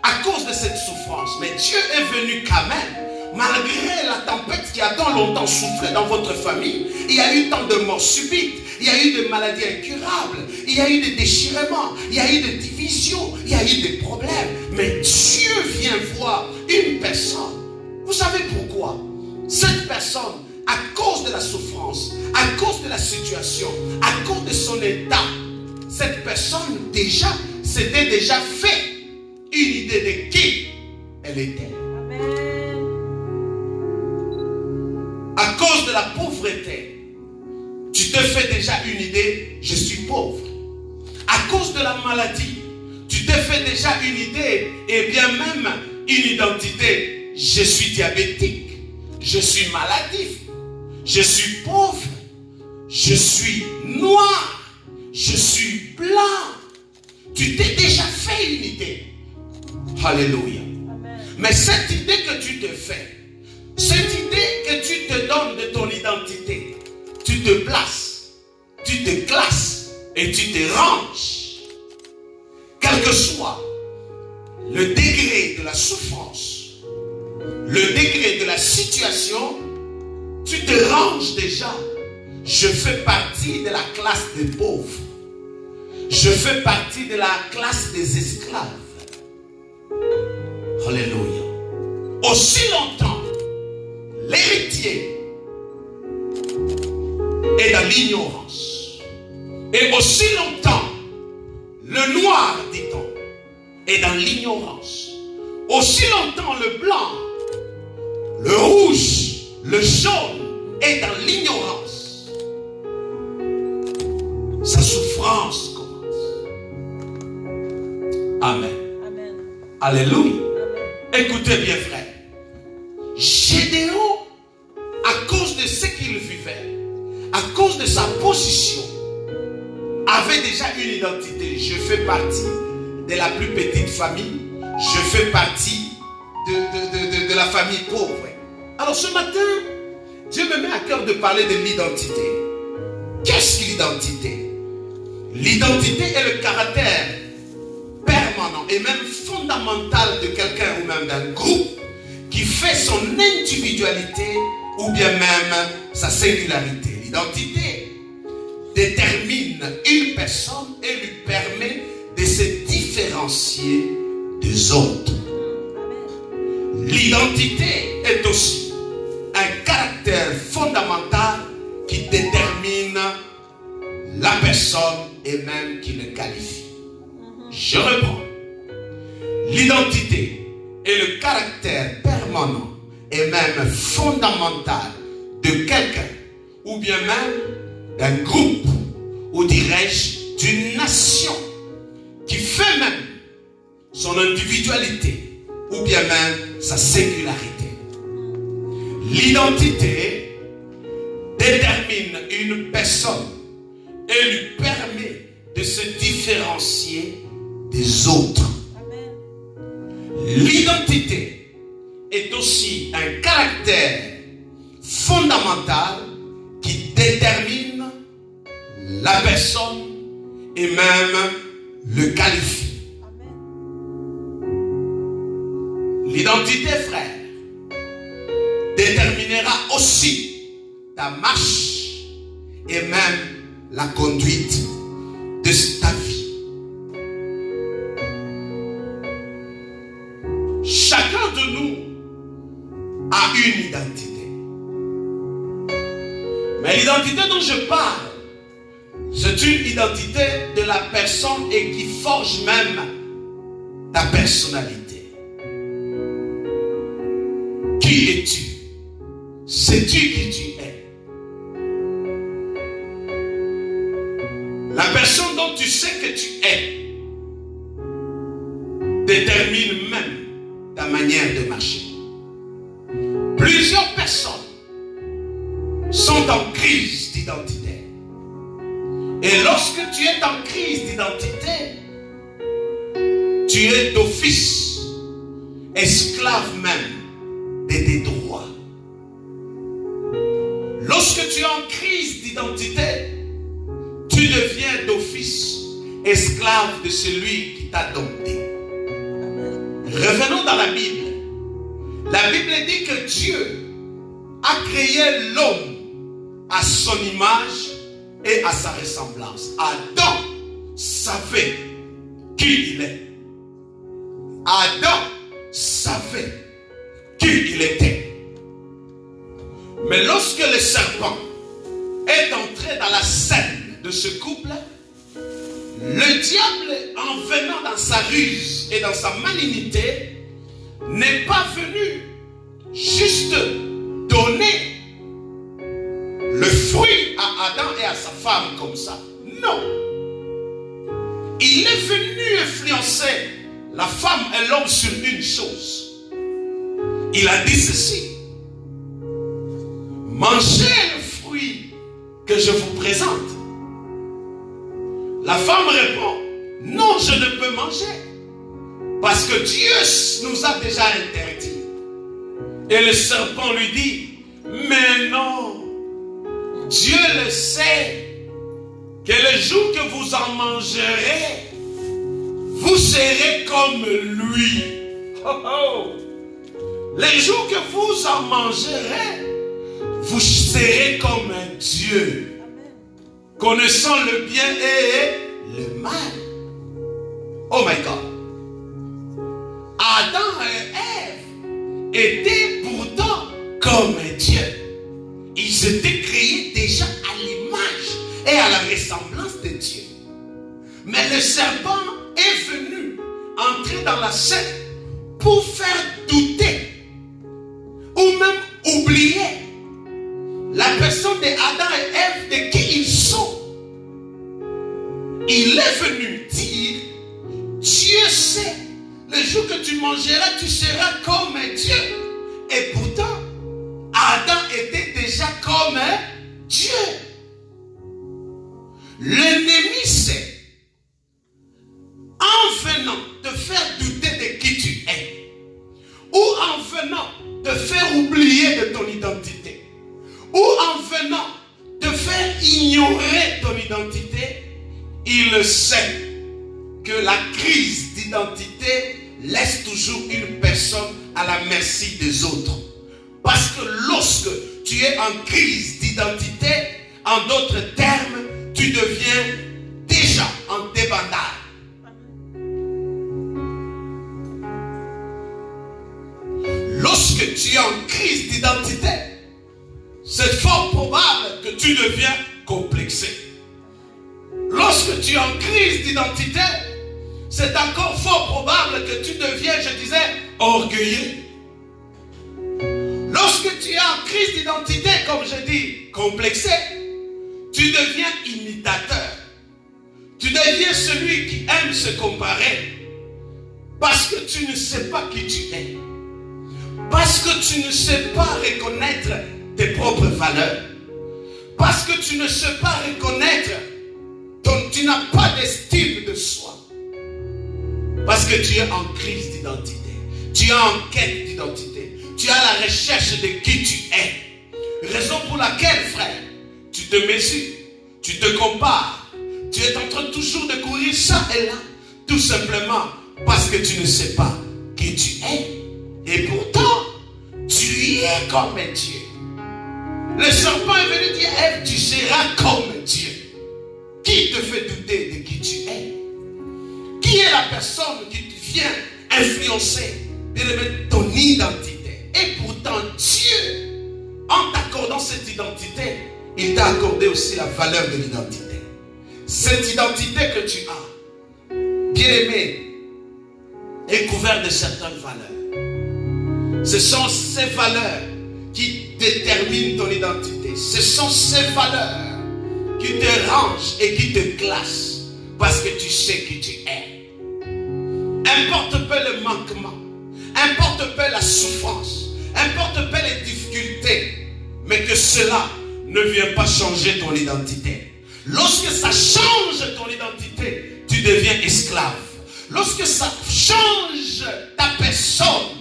[SPEAKER 2] à cause de cette souffrance. Mais Dieu est venu quand même. Malgré la tempête qui a tant longtemps soufflé dans votre famille, il y a eu tant de morts subites, il y a eu des maladies incurables, il y a eu des déchirements, il y a eu des divisions, il y a eu des problèmes. Mais Dieu vient voir une personne. Vous savez pourquoi? Cette personne, à cause de la souffrance, à cause de la situation, à cause de son état, cette personne déjà s'était déjà fait une idée de qui elle était. À cause de la pauvreté, te fais déjà une idée, je suis pauvre. À cause de la maladie, tu te fais déjà une idée, et bien même une identité. Je suis diabétique, je suis maladif, je suis pauvre, je suis noir, je suis blanc. Tu t'es déjà fait une idée. Alléluia. Amen. Mais cette idée que tu te fais, cette idée que tu te donnes de ton identité, tu te places, tu te classes et tu te ranges. Quel que soit le degré de la souffrance, le degré de la situation, tu te ranges déjà. Je fais partie de la classe des pauvres. Je fais partie de la classe des esclaves. Alléluia. Aussi longtemps, l'héritier est dans l'ignorance. Et aussi longtemps, le noir, dit-on, est dans l'ignorance. Aussi longtemps, le blanc, le rouge, le jaune est dans l'ignorance. Sa souffrance commence. Amen. Amen. Alléluia. Amen. Écoutez bien, frère. Gédéon, à cause de ce qu'il vivait, à cause de sa position, avait déjà une identité. Je fais partie de la plus petite famille. Je fais partie de la famille pauvre. Alors ce matin, Dieu me met à cœur de parler de l'identité. Qu'est-ce que l'identité? L'identité est le caractère permanent et même fondamental de quelqu'un ou même d'un groupe qui fait son individualité ou bien même sa singularité. L'identité détermine une personne et lui permet de se différencier des autres. L'identité est aussi un caractère fondamental qui détermine la personne et même qui le qualifie. Je reprends. L'identité est le caractère permanent et même fondamental de quelqu'un ou bien même d'un groupe ou dirais-je d'une nation qui fait même son individualité ou bien même sa singularité. L'identité détermine une personne et lui permet de se différencier des autres. L'identité est aussi un caractère fondamental qui détermine la personne et même le qualifie. L'identité, frère, déterminera aussi ta marche et même la conduite de ta vie. Chacun de nous a une identité. Mais l'identité dont je parle, c'est une identité de la personne et qui forge même ta personnalité. Qui es-tu? Sais-tu qui tu es? La personne dont tu sais que tu es détermine même ta manière de marcher. Plusieurs personnes sont en crise d'identité. Et lorsque tu es en crise d'identité, tu es d'office esclave même de tes droits. Lorsque tu es en crise d'identité, tu deviens d'office esclave de celui qui t'a dompté. Revenons dans la Bible. La Bible dit que Dieu a créé l'homme à son image et à sa ressemblance. Adam savait qui il est. Adam savait qui il était. Mais lorsque le serpent est entré dans la scène de ce couple, le diable, en venant dans sa ruse et dans sa malignité, n'est pas venu juste donner le fruit à Adam et à sa femme comme ça. Non. Il est venu influencer la femme et l'homme sur une chose. Il a dit ceci. Mangez le fruit que je vous présente. La femme répond, non, je ne peux manger. Parce que Dieu nous a déjà interdit. Et le serpent lui dit, mais non, Dieu le sait, que le jour que vous en mangerez, vous serez comme lui. Oh, oh. Les jours que vous en mangerez, vous serez comme un Dieu, connaissant le bien et le mal. Oh my God. Adam et Ève étaient pourtant comme un Dieu. Ils étaient créés déjà à l'image et à la ressemblance de Dieu. Mais le serpent est venu entrer dans la scène pour faire douter ou même oublier la personne d'Adam et Ève de qui ils sont. Il est venu dire, Dieu sait, le jour que tu mangeras, tu seras comme un Dieu. Et pourtant, Adam était déjà comme un Dieu. L'ennemi sait, en venant te faire douter de qui tu es, ou en venant te faire oublier de ton identité, ou en venant te faire ignorer ton identité, il sait que la crise d'identité laisse toujours une personne à la merci des autres. Parce que lorsque tu es en crise d'identité, en d'autres termes, tu deviens déjà en débandade. Lorsque tu es en crise d'identité, c'est fort probable que tu deviens complexé. Lorsque tu es en crise d'identité, c'est encore fort probable que tu deviens, je disais, orgueilleux. Lorsque tu es en crise d'identité, comme je dis, complexé, tu deviens imitateur. Tu deviens celui qui aime se comparer. Parce que tu ne sais pas qui tu es. Parce que tu ne sais pas reconnaître tes propres valeurs. Parce que tu ne sais pas reconnaître, tu n'as pas d'estime de soi. Parce que tu es en crise d'identité. Tu es en quête d'identité. Tu es à la recherche de qui tu es. Raison pour laquelle, frère, tu te mesures, tu te compares. Tu es en train toujours de courir ça et là. Tout simplement parce que tu ne sais pas qui tu es. Et pourtant, tu es comme un Dieu. Le serpent est venu dire, Ève, tu seras comme un Dieu. Qui te fait douter de qui tu es? Qui est la personne qui te vient influencer ton identité? Et pourtant, Dieu, en t'accordant cette identité, il t'a accordé aussi la valeur de l'identité. Cette identité que tu as, bien aimé, est couverte de certaines valeurs. Ce sont ces valeurs qui déterminent ton identité. Ce sont ces valeurs qui te rangent et qui te classent parce que tu sais qui tu es. Importe peu le manquement, importe peu la souffrance, importe peu les difficultés, mais que cela ne vient pas changer ton identité. Lorsque ça change ton identité, tu deviens esclave. Lorsque ça change ta personne,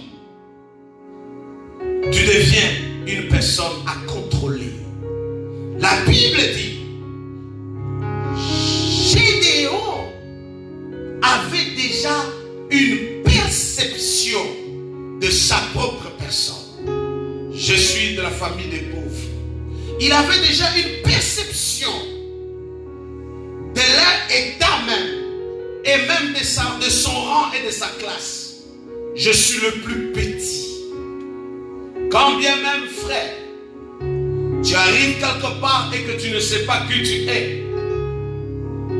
[SPEAKER 2] tu deviens une personne à contrôler. La Bible dit, Gédéon avait déjà une perception de sa propre personne. Je suis de la famille des pauvres. Il avait déjà une perception de leur état même, et même de son rang et de sa classe. Je suis le plus petit. Quand bien même, frère, tu arrives quelque part et que tu ne sais pas qui tu es,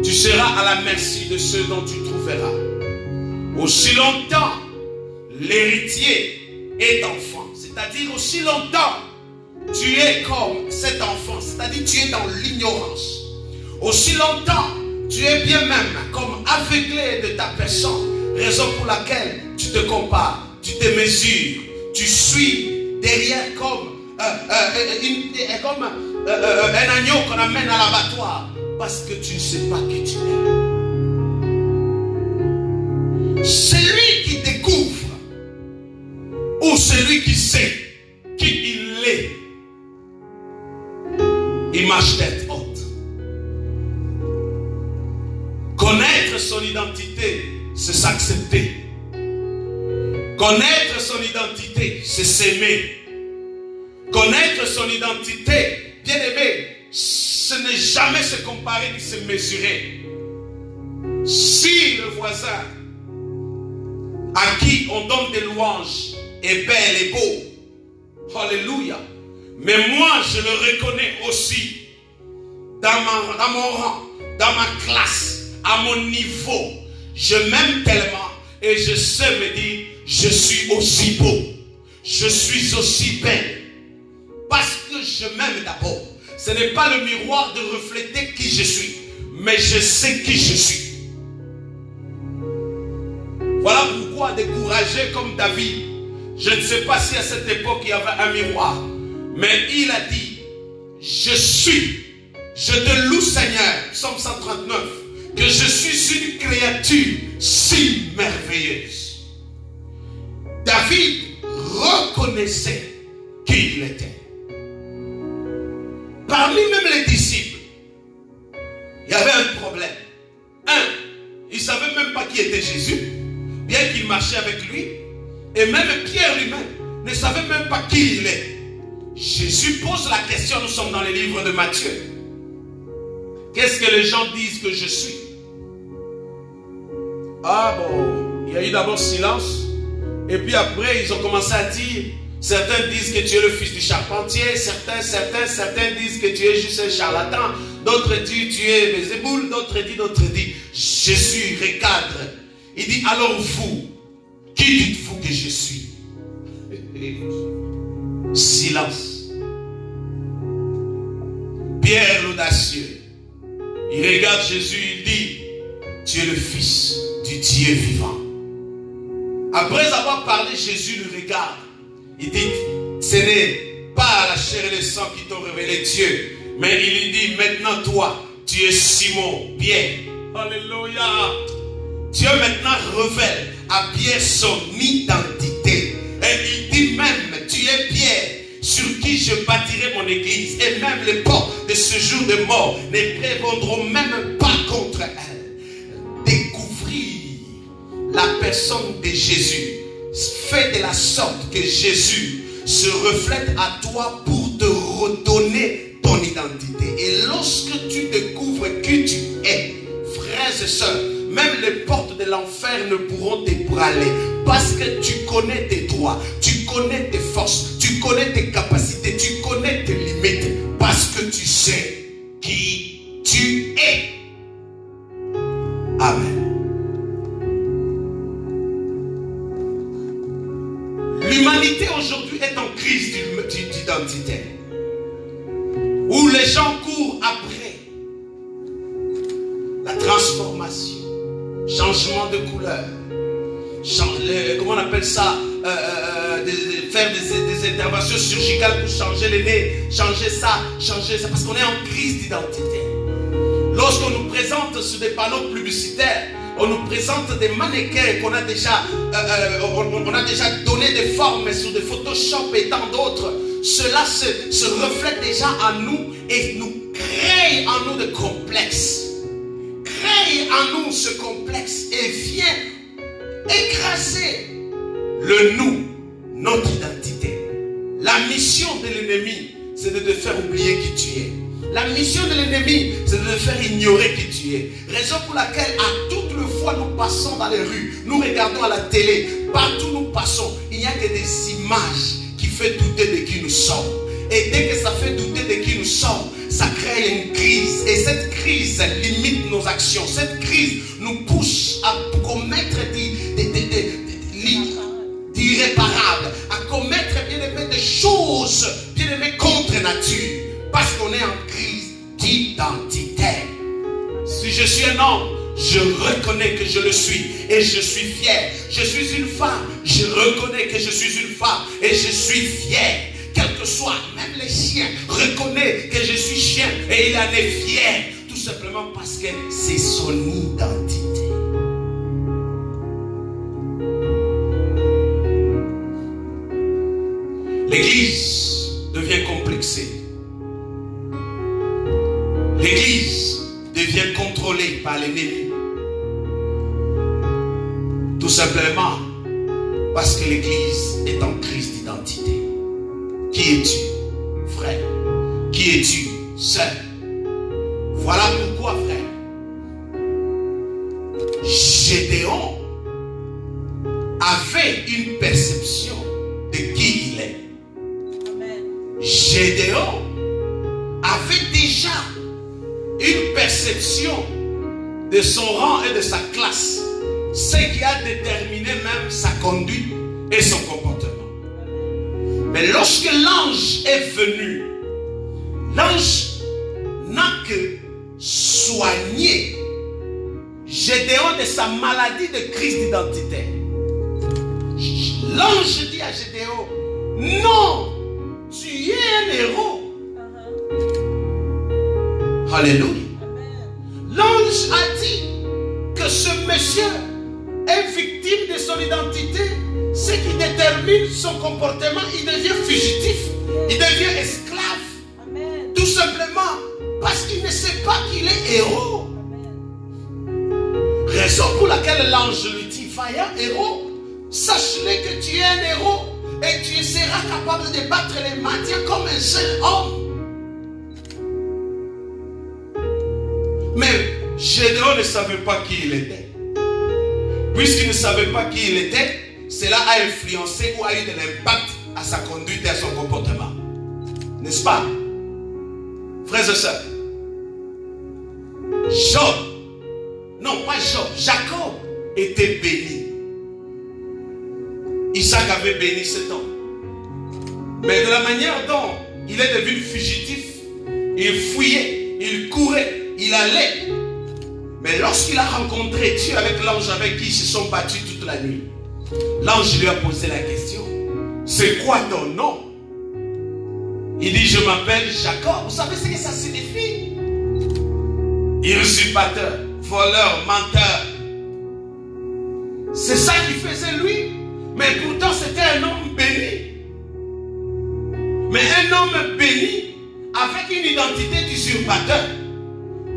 [SPEAKER 2] tu seras à la merci de ceux dont tu trouveras. Aussi longtemps l'héritier est enfant, c'est-à-dire aussi longtemps tu es comme cet enfant, c'est-à-dire tu es dans l'ignorance. Aussi longtemps, tu es bien même comme aveuglé de ta personne, raison pour laquelle tu te compares, tu te mesures, tu suis derrière comme un agneau qu'on amène à l'abattoir, parce que tu ne sais pas qui tu es. Celui qui découvre ou celui qui sait qui il est, il marche tête haute. Connaître son identité, c'est s'accepter. Connaître son identité, c'est s'aimer. Connaître son identité, bien aimé, ce n'est jamais se comparer ni se mesurer. Si le voisin à qui on donne des louanges est bel et beau, alléluia, mais moi je le reconnais aussi dans mon rang, dans ma classe, à mon niveau, je m'aime tellement et je sais me dire, je suis aussi beau, je suis aussi belle, parce que je m'aime d'abord. Ce n'est pas le miroir de refléter qui je suis, mais je sais qui je suis. Voilà pourquoi, découragé comme David, je ne sais pas si à cette époque il y avait un miroir, mais il a dit, je te loue Seigneur, Psaume 139, que je suis une créature si merveilleuse. David reconnaissait qui il était. Parmi même les disciples, il y avait un problème. Ils ne savaient même pas qui était Jésus, bien qu'il marchait avec lui. Et même Pierre lui-même ne savait même pas qui il est. Jésus pose la question, nous sommes dans les livres de Matthieu. Qu'est-ce que les gens disent que je suis? Ah bon, il y a eu d'abord silence. Et puis après, ils ont commencé à dire, certains disent que tu es le fils du charpentier, certains disent que tu es juste un charlatan, d'autres disent tu es Bézéboul, d'autres disent. Jésus recadre. Il dit, alors vous, qui dites-vous que je suis? Silence. Pierre l'audacieux, il regarde Jésus, il dit, tu es le fils du Dieu vivant. Après avoir parlé, Jésus le regarde. Il dit, ce n'est pas la chair et le sang qui t'ont révélé Dieu, mais il lui dit, maintenant toi, tu es Simon, Pierre. Alléluia. Dieu maintenant révèle à Pierre son identité. Et il dit même, tu es Pierre, sur qui je bâtirai mon église. Et même les portes de ce jour de mort ne prévaudront même pas contre elle. Découvrir la personne de Jésus fait de la sorte que Jésus se reflète à toi pour te redonner ton identité. Et lorsque tu découvres qui tu es, frères et sœurs, même les portes de l'enfer ne pourront t'ébranler, parce que tu connais tes droits, tu connais tes forces, tu connais tes capacités, tu connais tes limites, parce que tu sais qui tu es. Amen. L'humanité aujourd'hui est en crise d'identité, où les gens courent après la transformation, changement de couleur, comment on appelle ça, faire des interventions chirurgicales pour changer les nez, changer ça, parce qu'on est en crise d'identité. Lorsqu'on nous présente sur des panneaux publicitaires, on nous présente des mannequins qu'on a déjà, on a déjà donné des formes sur des Photoshop et tant d'autres. Cela se reflète déjà en nous et nous crée en nous des complexes. Crée en nous ce complexe et vient écraser le nous, notre identité. La mission de l'ennemi, c'est de te faire oublier qui tu es. La mission de l'ennemi, c'est de te faire ignorer qui tu es. Raison pour laquelle, à toutes les fois nous passons dans les rues, nous regardons à la télé, partout nous passons, il n'y a que des images qui font douter de qui nous sommes. Et dès que ça fait douter de qui nous sommes, ça crée une crise. Et cette crise limite nos actions. Cette crise nous pousse à commettre d'irréparables, à commettre, bien aimé, des choses, bien aimé, contre nature. Parce qu'on est en crise d'identité. Si je suis un homme, je reconnais que je le suis et je suis fier. Je suis une femme, je reconnais que je suis une femme et je suis fier. Quel que soit, même les chiens reconnaissent que je suis chien et il en est fier. Tout simplement parce que c'est son identité. L'église devient complexée. L'église devient contrôlée par l'ennemi. Tout simplement parce que l'église est en crise d'identité. Qui es-tu, frère? Qui es-tu, sœur? Voilà pourquoi, frère, Gédéon avait une perception de qui il est. Gédéon avait déjà une perception de son rang et de sa classe, ce qui a déterminé même sa conduite et son comportement. Mais lorsque l'ange est venu, l'ange n'a que soigné Gédéon de sa maladie de crise d'identité. L'ange dit à Gédéon, non, tu es un héros. Alléluia. L'ange a dit que ce monsieur est victime de son identité. Ce qui détermine son comportement, il devient fugitif, il devient esclave. Amen. Tout simplement parce qu'il ne sait pas qu'il est héros. Amen. Raison pour laquelle l'ange lui dit, vaillant héros, sache-le que tu es un héros et tu seras capable de battre les Madians comme un seul homme. Mais Gédéon ne savait pas qui il était. Puisqu'il ne savait pas qui il était, cela a influencé ou a eu de l'impact à sa conduite et à son comportement. N'est-ce pas? Frères et sœurs, Jacob était béni. Isaac avait béni cet homme. Mais de la manière dont il est devenu fugitif, il fouillait, il courait, il allait. Mais lorsqu'il a rencontré Dieu avec l'ange avec qui ils se sont battus toute la nuit, l'ange lui a posé la question, c'est quoi ton nom? Il dit, je m'appelle Jacob. Vous savez ce que ça signifie? Usurpateur, voleur, menteur. C'est ça qu'il faisait lui. Mais pourtant c'était un homme béni. Mais un homme béni avec une identité d'usurpateur.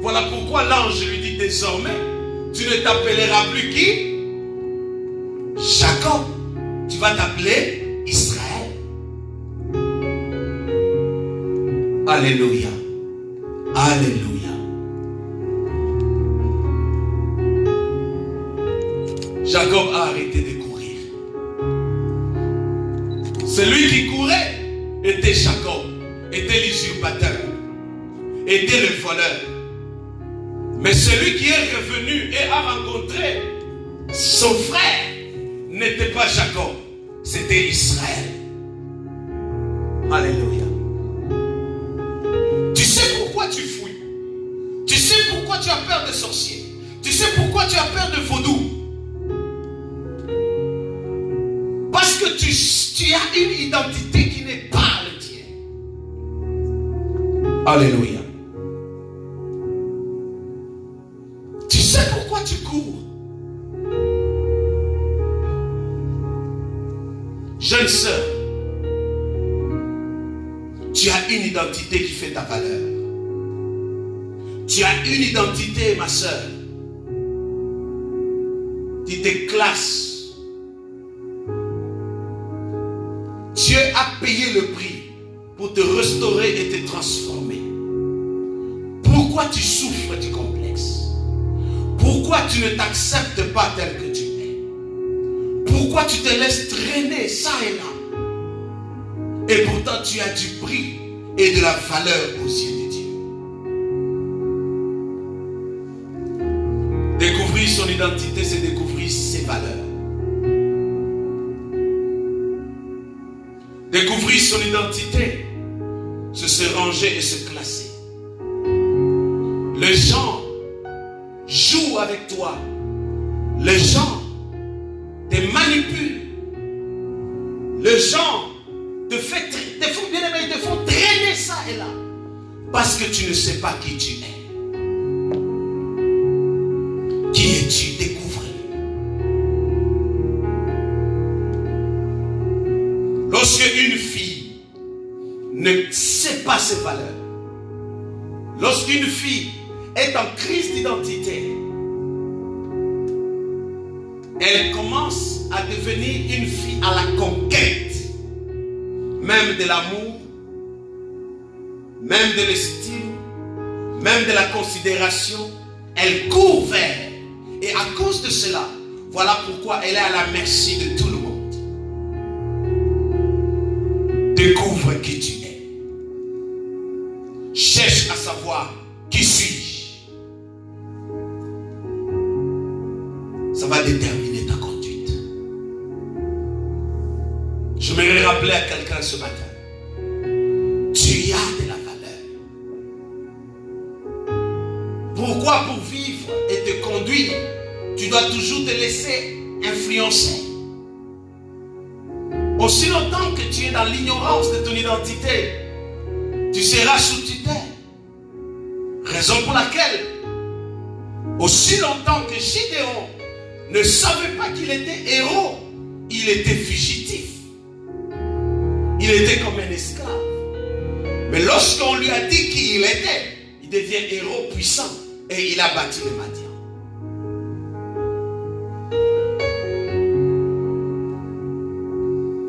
[SPEAKER 2] Voilà pourquoi l'ange lui dit désormais, tu ne t'appelleras plus qui? Jacob, tu vas t'appeler Israël. Alléluia. Alléluia. Jacob a arrêté de courir. Celui qui courait était Jacob, était l'usurpateur, était le voleur. Mais celui qui est revenu et a rencontré son frère n'était pas Jacob, c'était Israël. Alléluia. Tu sais pourquoi tu fouilles? Tu sais pourquoi tu as peur de sorciers? Tu sais pourquoi tu as peur de vaudou? Parce que tu as une identité qui n'est pas le tien. Alléluia. Tu sais pourquoi tu cours? Jeune sœur, tu as une identité qui fait ta valeur. Tu as une identité, ma sœur, qui te classe. Dieu a payé le prix pour te restaurer et te transformer. Pourquoi tu souffres du complexe? Pourquoi tu ne t'acceptes pas tel que tu es? Pourquoi tu te laisses traîner ça et là? Et pourtant tu as du prix et de la valeur aux yeux de Dieu. Découvrir son identité, c'est découvrir ses valeurs. Découvrir son identité, ce se ranger et se classer. Les gens jouent avec toi. Les gens te manipulent. Les gens te font bien aimer, te font traîner ça et là. Parce que tu ne sais pas qui tu es. Qui es-tu? Découvre-le. Lorsque une fille ne sait pas ses valeurs, lorsqu'une fille est en crise d'identité, elle commence à devenir une fille à la conquête, même de l'amour, même de l'estime, même de la considération. Elle court vers. Et à cause de cela, voilà pourquoi elle est à la merci de tout le monde. Découvre qui tu es. Cherche à savoir qui suis-je. Ça va déterminer ta conduite. Je voudrais rappeler à quelqu'un ce matin. Tu as de la valeur. Pourquoi pour vivre et te conduire, tu dois toujours te laisser influencer? Aussi longtemps que tu es dans l'ignorance de ton identité, tu seras sous tutelle. Raison pour laquelle, aussi longtemps que Gédéon ne savait pas qu'il était héros, il était fugitif. Il était comme un esclave. Mais lorsqu'on lui a dit qui il était, il devient héros puissant et il a bâti le Madian.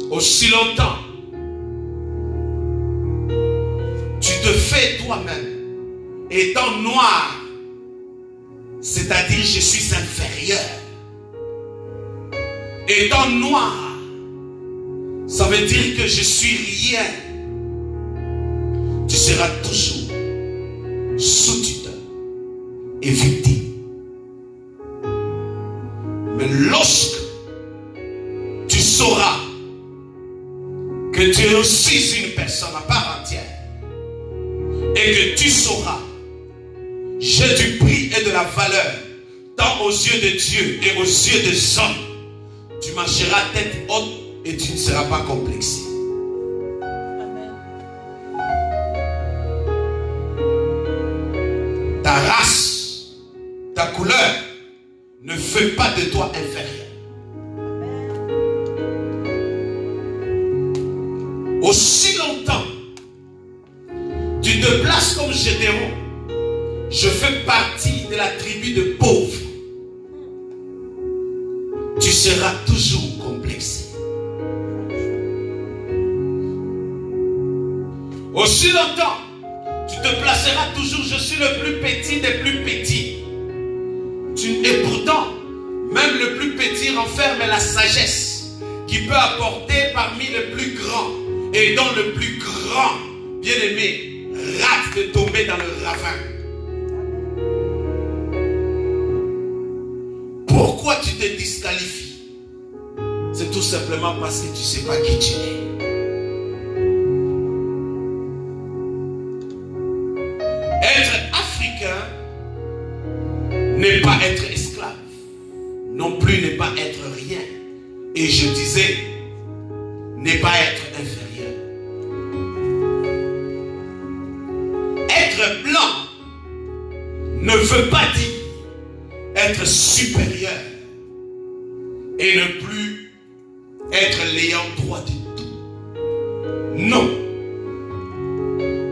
[SPEAKER 2] Aussi longtemps, tu te fais toi-même étant noir, c'est-à-dire je suis inférieur. Étant noir, ça veut dire que je suis rien. Tu seras toujours sous tutelle et victime. Mais lorsque tu sauras que tu es aussi une personne à part entière et que tu sauras j'ai du prix et de la valeur tant aux yeux de Dieu et aux yeux des hommes, tu marcheras tête haute et tu ne seras pas complexé. Ta race, ta couleur ne fait pas de toi inférieur. Aussi longtemps tu te places comme Gédéon, je fais partie de la tribu de pauvres, tu seras toujours complexé. Aussi longtemps tu te placeras toujours, je suis le plus petit des plus petits. Et pourtant, même le plus petit renferme la sagesse qui peut apporter parmi les plus grands. Et dont le plus grand, bien-aimé, rate de tomber dans le ravin. Pourquoi tu te disqualifies? C'est tout simplement parce que tu ne sais pas qui tu es. Être africain n'est pas être esclave, non plus n'est pas être rien. Et je disais, n'est pas être inférieur. Être blanc ne veut pas dire être supérieur et ne plus être l'ayant droit de tout. Non.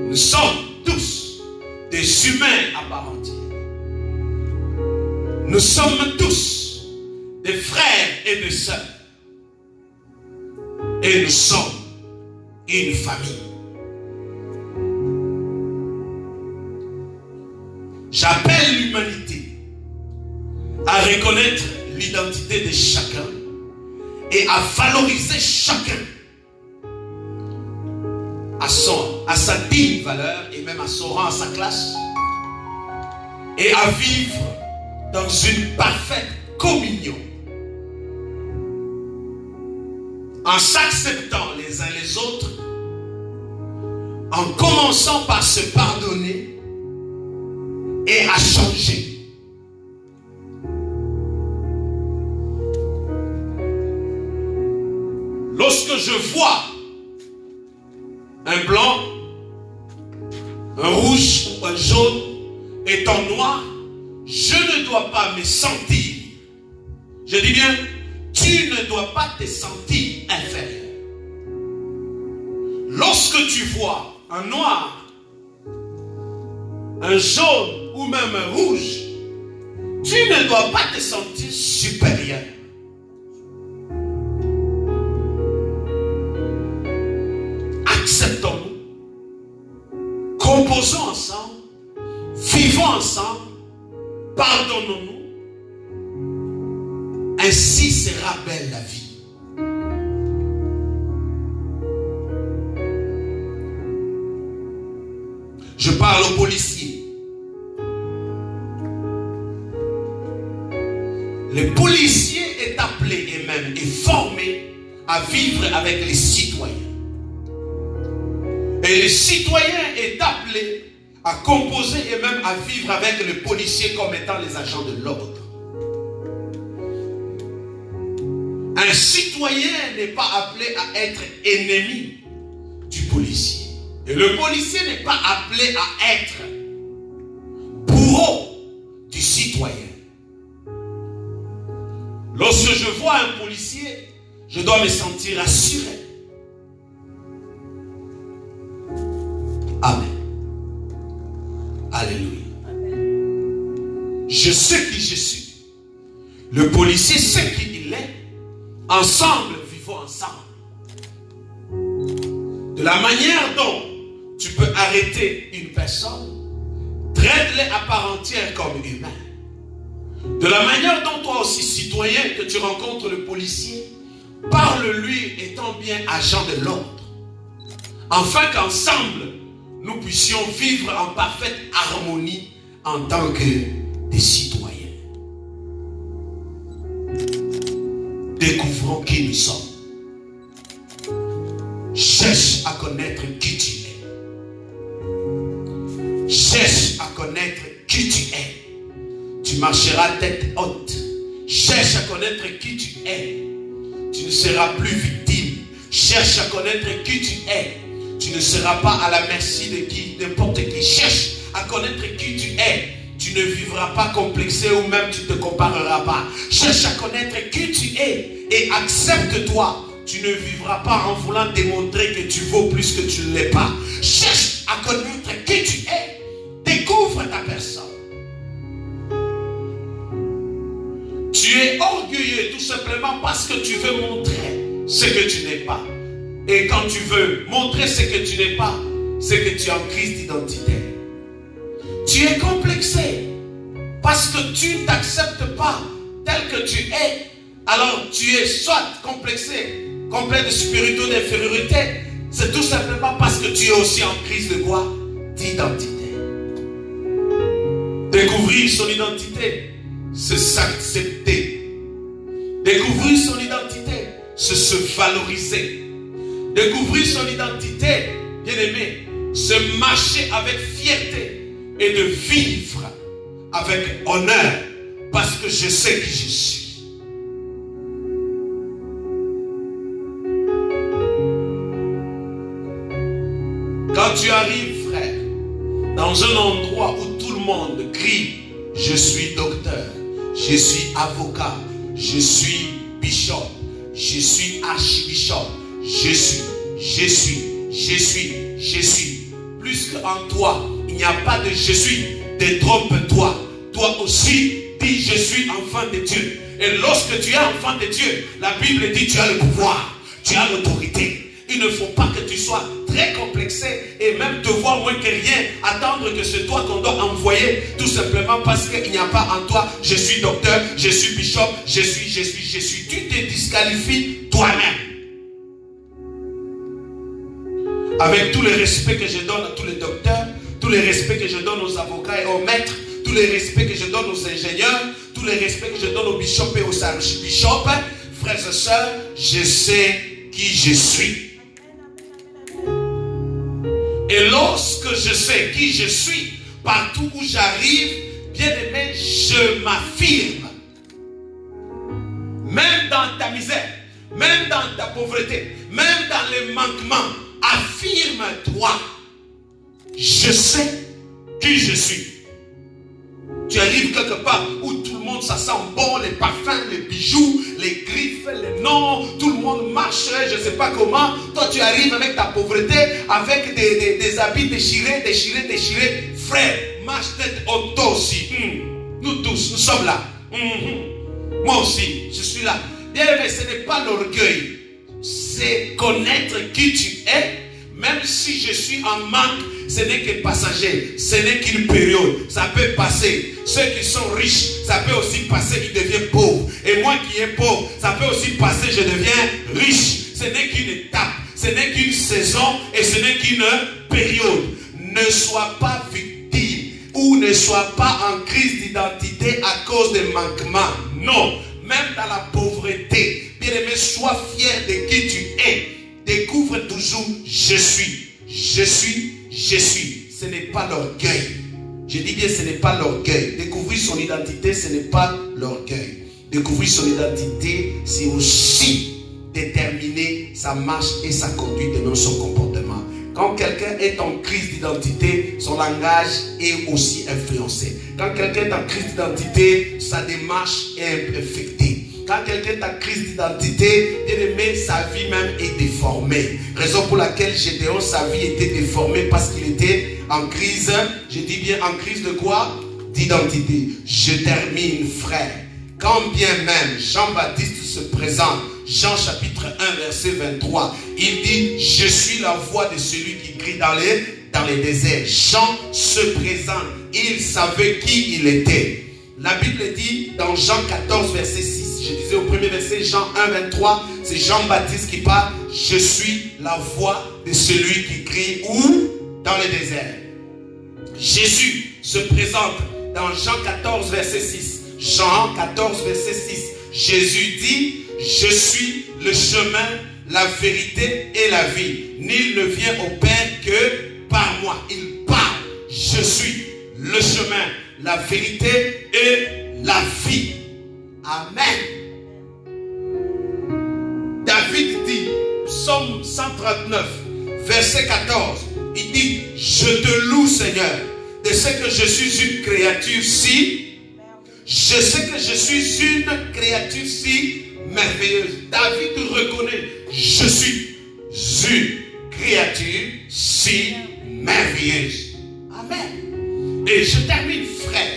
[SPEAKER 2] Nous sommes tous des humains à part entière. Nous sommes tous des frères et des sœurs. Et nous sommes une famille. J'appelle l'humanité à reconnaître l'identité de chacun et à valoriser chacun à sa digne valeur et même à son rang, à sa classe, et à vivre dans une parfaite communion en s'acceptant les uns les autres, en commençant par se pardonner et à changer. Lorsque je vois un blanc, un rouge, un jaune et un noir, je ne dois pas me sentir. Je dis bien, tu ne dois pas te sentir inférieur. Lorsque tu vois un noir, un jaune ou même un rouge, tu ne dois pas te sentir supérieur. Acceptons-nous, composons ensemble, vivons ensemble, pardonnons-nous. Ainsi sera belle la vie. Je parle aux policiers. Le policier est appelé et même est formé à vivre avec les citoyens. Et le citoyen est appelé à composer et même à vivre avec le policier comme étant les agents de l'ordre. Un citoyen n'est pas appelé à être ennemi du policier. Et le policier n'est pas appelé à être bourreau du citoyen. Lorsque je vois un policier, je dois me sentir assuré. Amen. Alléluia. Je sais qui je suis. Le policier sait qui il est. Ensemble, vivons ensemble. De la manière dont tu peux arrêter une personne, traite-les à part entière comme humain. De la manière dont toi aussi, citoyen, que tu rencontres le policier, parle-lui étant bien agent de l'ordre. Afin qu'ensemble, nous puissions vivre en parfaite harmonie en tant que des citoyens. Découvrons qui nous sommes. Cherche à connaître qui tu es. Cherche à connaître qui tu es. Tu marcheras tête haute. Cherche à connaître qui tu es. Tu ne seras plus victime. Cherche à connaître qui tu es. Tu ne seras pas à la merci de qui, n'importe qui. Cherche à connaître qui tu es. Tu ne vivras pas complexé ou même tu ne te compareras pas. Cherche à connaître qui tu es et accepte-toi. Tu ne vivras pas en voulant démontrer que tu vaux plus que tu ne l'es pas. Cherche à connaître qui tu es. Découvre ta personne. Tu es orgueilleux tout simplement parce que tu veux montrer ce que tu n'es pas. Et quand tu veux montrer ce que tu n'es pas, c'est que tu es en crise d'identité. Tu es complexé parce que tu ne t'acceptes pas tel que tu es. Alors tu es soit complexé, complet de supériorité ou d'infériorité. C'est tout simplement parce que tu es aussi en crise de quoi? D'identité. Découvrir son identité, c'est s'accepter. Découvrir son identité, c'est se valoriser. Découvrir son identité, bien aimé, c'est marcher avec fierté et de vivre avec honneur parce que je sais qui je suis. Quand tu arrives, frère, dans un endroit où tout le monde crie, je suis docteur, je suis avocat, je suis bishop, je suis archbishop, je suis. Plus qu'en toi, il n'y a pas de je suis. Détrompe-toi. Toi aussi, dis je suis enfant de Dieu. Et lorsque tu es enfant de Dieu, la Bible dit tu as le pouvoir, tu as l'autorité. Il ne faut pas que tu sois très complexé et même te voir moins que rien, attendre que c'est toi qu'on doit envoyer, tout simplement parce qu'il n'y a pas en toi, je suis docteur, je suis bishop, je suis. Tu te disqualifies toi-même. Avec tout le respect que je donne à tous les docteurs, tout le respect que je donne aux avocats et aux maîtres, tout le respect que je donne aux ingénieurs, tout le respect que je donne aux bishops et aux archbishops, frères et sœurs, je sais qui je suis. Et lorsque je sais qui je suis, partout où j'arrive, bien-aimé, je m'affirme. Même dans ta misère, même dans ta pauvreté, même dans les manquements, affirme-toi. Je sais qui je suis. Tu arrives quelque part où tout le monde, ça sent bon, les parfums, les bijoux, les griffes, les noms, tout le monde marche, je ne sais pas comment. Toi, tu arrives avec ta pauvreté, avec des habits déchirés. Frère, marche tête haute aussi. Nous tous, nous sommes là. Moi aussi, je suis là. Bien aimé, ce n'est pas l'orgueil. C'est connaître qui tu es. Même si je suis en manque, ce n'est que passager. Ce n'est qu'une période. Ça peut passer. Ceux qui sont riches, ça peut aussi passer, ils deviennent pauvres. Et moi qui est pauvre, ça peut aussi passer, je deviens riche. Ce n'est qu'une étape. Ce n'est qu'une saison et ce n'est qu'une période. Ne sois pas victime ou ne sois pas en crise d'identité à cause des manquements. Non. Même dans la pauvreté, bien aimé, sois fier de qui tu es. Découvre toujours je suis. Ce n'est pas l'orgueil. Je dis bien, ce n'est pas l'orgueil. Découvrir son identité, ce n'est pas l'orgueil. Découvrir son identité, c'est aussi déterminer sa marche et sa conduite et non son comportement. Quand quelqu'un est en crise d'identité, son langage est aussi influencé. Quand quelqu'un est en crise d'identité, sa démarche est infectée. Quand quelqu'un est en crise d'identité, bien aimé, sa vie même est déformée. Raison pour laquelle Gédéon, sa vie était déformée parce qu'il était en crise. Je dis bien en crise de quoi? D'identité. Je termine, frère. Quand bien même Jean-Baptiste se présente, Jean chapitre 1 verset 23, il dit, je suis la voix de celui qui crie dans les déserts. Jean se présente, il savait qui il était. La Bible dit dans Jean 14 verset 6, je disais au premier verset, Jean 1 23, c'est Jean-Baptiste qui parle, je suis la voix de celui qui crie où? Dans les déserts. Jésus se présente dans Jean 14 verset 6. Jean 14 verset 6, Jésus dit, je suis le chemin, la vérité et la vie. Nul ne vient au Père que par moi. Il parle, je suis le chemin, la vérité et la vie. Amen. David dit, psaume 139, verset 14, il dit, je te loue Seigneur, de ce que je suis une créature si, je sais que je suis une créature si merveilleuse. David reconnaît, je suis une créature si merveilleuse. Amen. Et je termine, frère.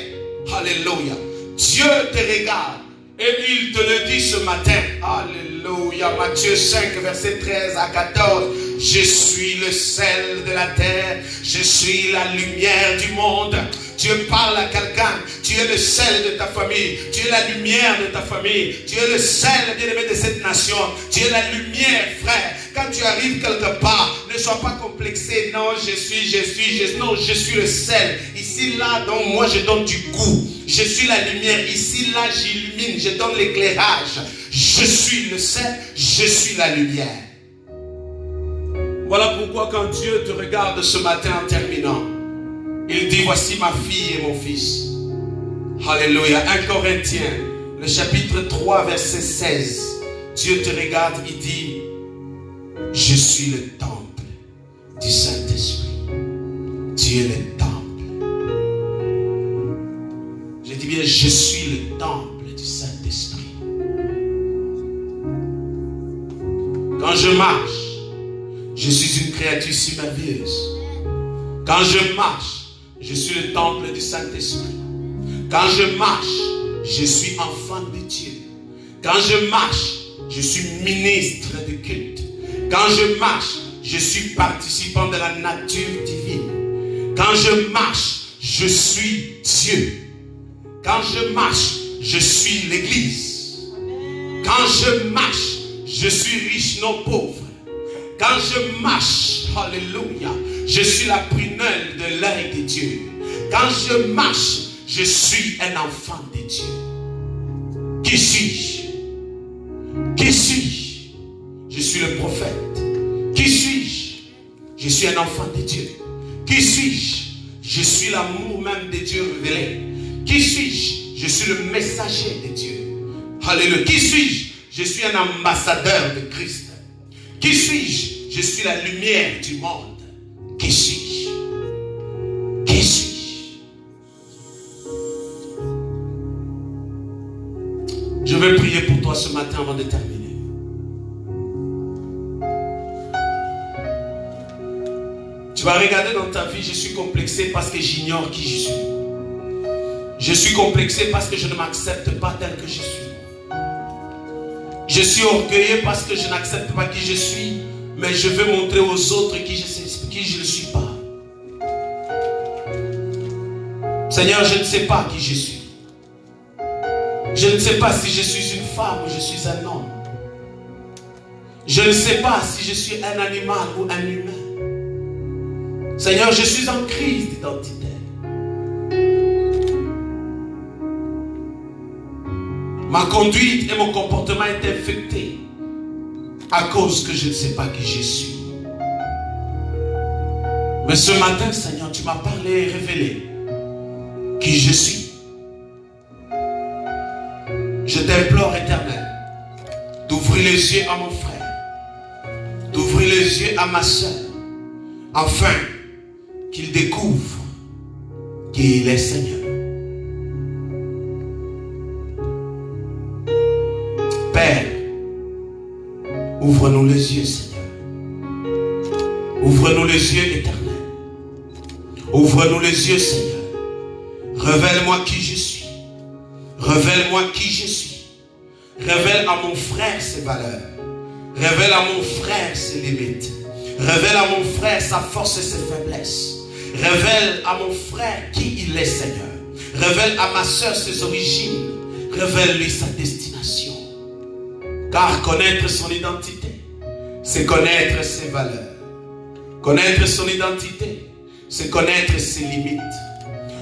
[SPEAKER 2] Alléluia. Dieu te regarde et il te le dit ce matin. Alléluia. Matthieu 5, verset 13 à 14. Je suis le sel de la terre. Je suis la lumière du monde. Dieu parle à quelqu'un. Tu es le sel de ta famille. Tu es la lumière de ta famille. Tu es le sel, bien-aimé, de cette nation. Tu es la lumière, frère. Quand tu arrives quelque part, ne sois pas complexé. Non, non, je suis le sel. Ici, là, donc moi, je donne du goût. Je suis la lumière. Ici, là, j'illumine. Je donne l'éclairage. Je suis le sel. Je suis la lumière. Voilà pourquoi quand Dieu te regarde ce matin en terminant, il dit, voici ma fille et mon fils. Alléluia. 1 Corinthiens, le chapitre 3, verset 16. Dieu te regarde, il dit, je suis le temple du Saint-Esprit. Tu es le temple. Je dis bien, je suis le temple du Saint-Esprit. Quand je marche, je suis une créature si merveilleuse. Quand je marche, je suis le temple du Saint-Esprit. Quand je marche, je suis enfant de Dieu. Quand je marche, je suis ministre de culte. Quand je marche, je suis participant de la nature divine. Quand je marche, je suis Dieu. Quand je marche, je suis l'Église. Quand je marche, je suis riche, non pauvre. Quand je marche, alléluia, je suis la prunelle de l'œil de Dieu. Quand je marche, je suis un enfant de Dieu. Qui suis-je? Qui suis-je? Je suis le prophète. Qui suis-je? Je suis un enfant de Dieu. Qui suis-je? Je suis l'amour même de Dieu révélé. Qui suis-je? Je suis le messager de Dieu. Alléluia. Qui suis-je? Je suis un ambassadeur de Christ. Qui suis-je? Je suis la lumière du monde. Qui suis-je? Qui suis-je? Je vais prier pour toi ce matin avant de terminer. Tu vas regarder dans ta vie, je suis complexé parce que j'ignore qui je suis. Je suis complexé parce que je ne m'accepte pas tel que je suis. Je suis orgueilleux parce que je n'accepte pas qui je suis, mais je veux montrer aux autres qui je ne suis pas. Seigneur, je ne sais pas qui je suis. Je ne sais pas si je suis une femme ou je suis un homme. Je ne sais pas si je suis un animal ou un humain. Seigneur, je suis en crise d'identité. Ma conduite et mon comportement est infecté à cause que je ne sais pas qui je suis. Mais ce matin, Seigneur, tu m'as parlé et révélé qui je suis. Je t'implore, Éternel, d'ouvrir les yeux à mon frère, d'ouvrir les yeux à ma soeur, afin qu'il découvre qu'il est Seigneur. Père, ouvre-nous les yeux, Seigneur. Ouvre-nous les yeux, Éternel. Ouvre-nous les yeux, Seigneur. Révèle-moi qui je suis. Révèle-moi qui je suis. Révèle à mon frère ses valeurs. Révèle à mon frère ses limites. Révèle à mon frère sa force et ses faiblesses. Révèle à mon frère qui il est, Seigneur. Révèle à ma soeur ses origines. Révèle-lui sa destination. Car connaître son identité, c'est connaître ses valeurs. Connaître son identité, c'est connaître ses limites.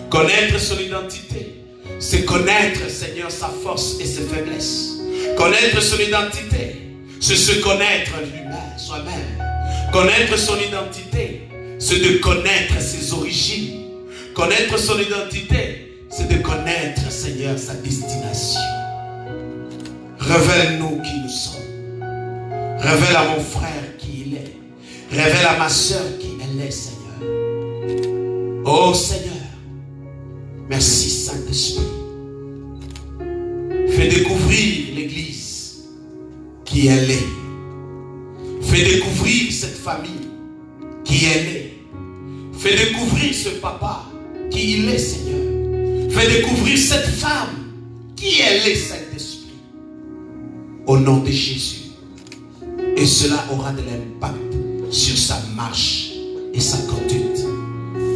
[SPEAKER 2] Connaître son identité, c'est connaître, Seigneur, sa force et ses faiblesses. Connaître son identité, c'est se connaître lui-même, soi-même. Connaître son identité, c'est de connaître ses origines. Connaître son identité, c'est de connaître, Seigneur, sa destination. Révèle-nous qui nous sommes. Révèle à mon frère qui il est. Révèle à ma soeur qui elle est, Seigneur. Oh Seigneur, merci Saint-Esprit. Fais découvrir l'Église qui elle est. Fais découvrir cette famille qui elle est. Fais découvrir ce papa qui il est, Seigneur. Fais découvrir cette femme qui elle est, Saint-Esprit. Au nom de Jésus. Et cela aura de l'impact sur sa marche et sa conduite.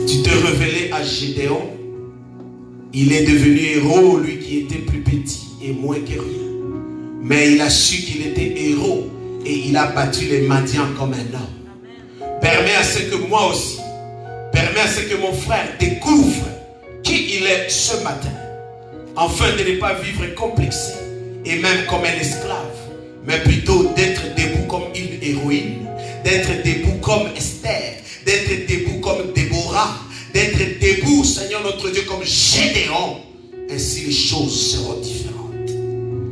[SPEAKER 2] Tu t'es révélé à Gédéon. Il est devenu héros, lui qui était plus petit et moins que rien. Mais il a su qu'il était héros et il a battu les Madians comme un homme. Permets à ce que moi aussi, permets à ce que mon frère découvre qui il est ce matin, afin de ne pas vivre complexé et même comme un esclave, mais plutôt d'être debout comme une héroïne, d'être debout comme Esther, d'être debout comme Déborah, d'être debout, Seigneur notre Dieu, comme Gédéon. Ainsi les choses seront différentes.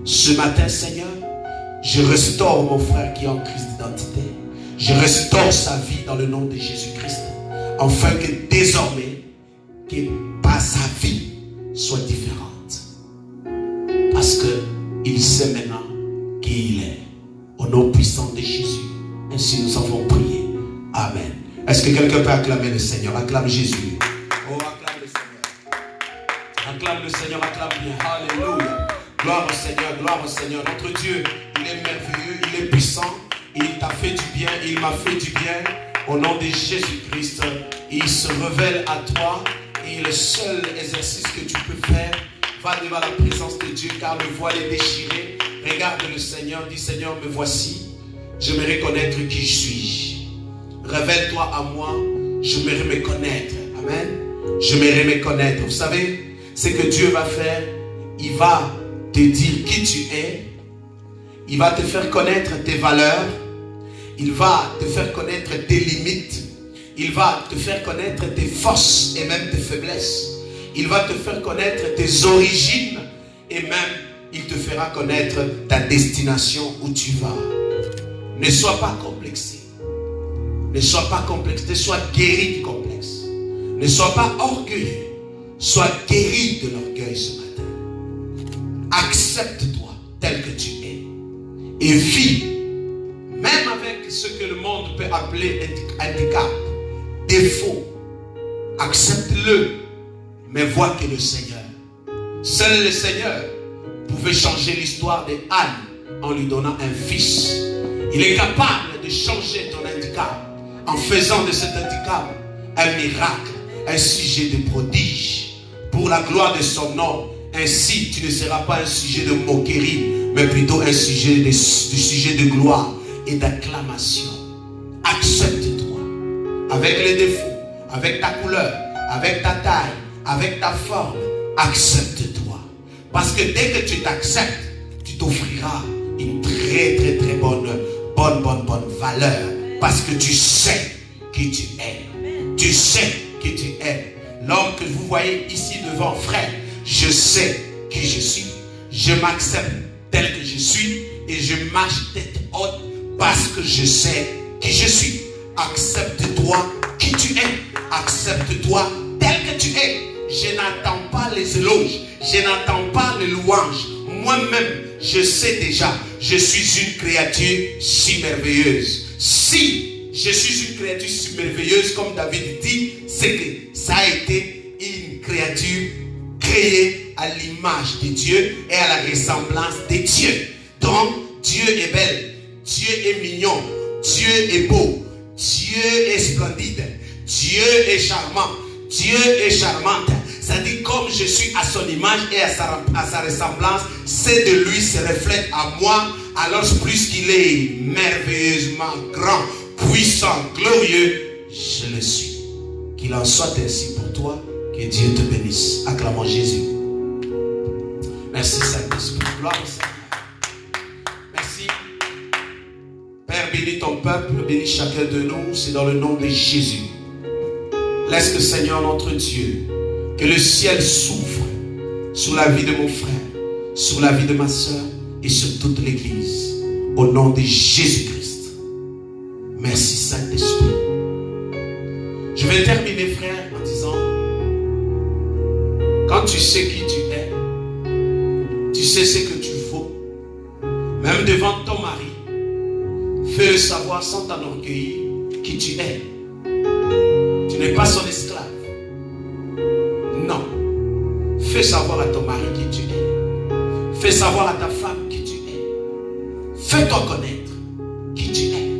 [SPEAKER 2] Ce matin, Seigneur, je restaure mon frère qui est en crise d'identité. Je restaure sa vie dans le nom de Jésus-Christ, afin que désormais, que sa vie soit différente. Parce qu'il sait maintenant qui il est. Au nom puissant de Jésus. Ainsi nous avons prié. Amen. Est-ce que quelqu'un peut acclamer le Seigneur? Acclame Jésus. Oh, acclame le Seigneur. Acclame le Seigneur, acclame bien. Alléluia. Gloire au Seigneur, gloire au Seigneur. Notre Dieu, il est merveilleux, il est puissant. Il t'a fait du bien, il m'a fait du bien. Au nom de Jésus-Christ, il se révèle à toi. Et le seul exercice que tu peux faire, va devant la présence de Dieu, car le voile est déchiré. Regarde le Seigneur, dis Seigneur, me voici. Je me reconnaître qui je suis. Révèle-toi à moi, je me reconnaître. Amen. Je me reconnaître. Vous savez, ce que Dieu va faire, il va te dire qui tu es. Il va te faire connaître tes valeurs. Il va te faire connaître tes limites. Il va te faire connaître tes forces et même tes faiblesses. Il va te faire connaître tes origines et même il te fera connaître ta destination où tu vas. Ne sois pas complexé. Ne sois pas complexé, sois guéri du complexe. Ne sois pas orgueilleux. Sois guéri de l'orgueil ce matin. Accepte-toi tel que tu es. Et vis, même avec ce que le monde peut appeler handicap, défaut. Accepte-le, mais vois que le Seigneur, seul le Seigneur, pouvait changer l'histoire d'Anne en lui donnant un fils. Il est capable de changer ton handicap en faisant de cet handicap un miracle, un sujet de prodige pour la gloire de son nom. Ainsi, tu ne seras pas un sujet de moquerie, mais plutôt un sujet de gloire et d'acclamation. Accepte-toi avec les défauts, avec ta couleur, avec ta taille, avec ta forme. Accepte-toi. Parce que dès que tu t'acceptes, tu t'offriras une très bonne valeur. Parce que tu sais qui tu es. Tu sais qui tu es. L'homme que vous voyez ici devant, frère, je sais qui je suis. Je m'accepte tel que je suis et je marche tête haute parce que je sais qui je suis. Accepte-toi qui tu es. Accepte-toi tel que tu es. Je n'attends pas les éloges. Je n'attends pas les louanges. Moi-même, je sais déjà, je suis une créature si merveilleuse. Si je suis une créature si merveilleuse, comme David dit, c'est que ça a été une créature créée à l'image de Dieu et à la ressemblance de Dieu. Donc, Dieu est belle, Dieu est mignon, Dieu est beau, Dieu est splendide, Dieu est charmant, Dieu est charmante. Ça dit, comme je suis à son image et à sa ressemblance, c'est de lui se reflète à moi, alors plus qu'il est merveilleusement grand, puissant, glorieux, je le suis. Qu'il en soit ainsi pour toi, que Dieu te bénisse. Acclamons Jésus. Merci Saint-Esprit. Gloire au Seigneur. Merci. Père, bénis ton peuple, bénis chacun de nous, c'est dans le nom de Jésus. Laisse que Seigneur notre Dieu, que le ciel s'ouvre sur la vie de mon frère, sur la vie de ma soeur et sur toute l'église. Au nom de Jésus-Christ. Merci Saint-Esprit. Je vais terminer, frère, en disant, quand tu sais qui tu es, tu sais ce que tu vaux, même devant ton mari, fais-le savoir sans t'enorgueillir qui tu es. Tu n'es pas son esclave. Non. Fais savoir à ton mari qui tu es. Fais savoir à ta femme qui tu es. Fais-toi connaître qui tu es.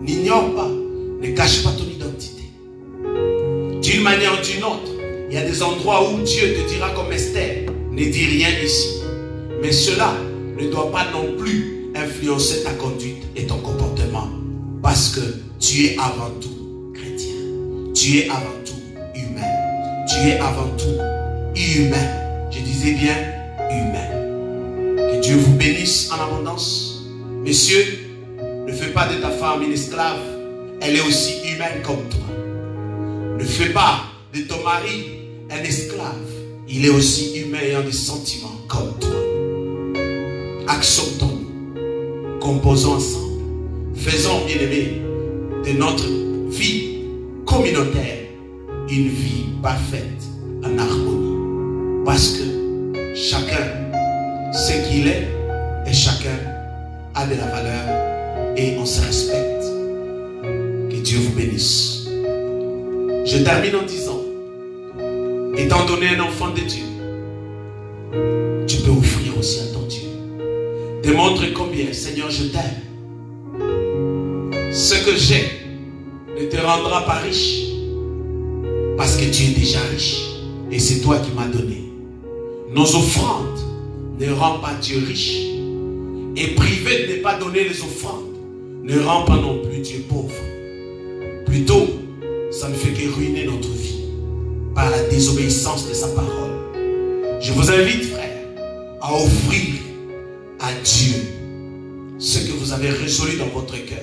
[SPEAKER 2] N'ignore pas, ne cache pas ton identité. D'une manière ou d'une autre, il y a des endroits où Dieu te dira comme Esther, ne dis rien ici. Mais cela ne doit pas non plus influencer ta conduite et ton comportement. Parce que tu es avant tout chrétien. Tu es avant tout humain. Tu es avant tout humain. Je disais bien humain. Que Dieu vous bénisse en abondance. Messieurs, ne fais pas de ta femme une esclave. Elle est aussi humaine comme toi. Ne fais pas de ton mari un esclave. Il est aussi humain ayant des sentiments comme toi. Acceptons-nous. Composons ensemble. Faisons, bien-aimés, de notre vie communautaire une vie parfaite en harmonie. Parce que chacun sait qui il est et chacun a de la valeur et on se respecte. Que Dieu vous bénisse. Je termine en disant, étant donné un enfant de Dieu, tu peux offrir aussi à ton Dieu. Démontre combien, Seigneur, je t'aime. Ce que j'ai ne te rendra pas riche, parce que tu es déjà riche et c'est toi qui m'as donné. Nos offrandes ne rendent pas Dieu riche, et privé de ne pas donner les offrandes ne rend pas non plus Dieu pauvre. Plutôt, ça ne fait que ruiner notre vie par la désobéissance de sa parole. Je vous invite, frère, à offrir à Dieu ce que vous avez résolu dans votre cœur.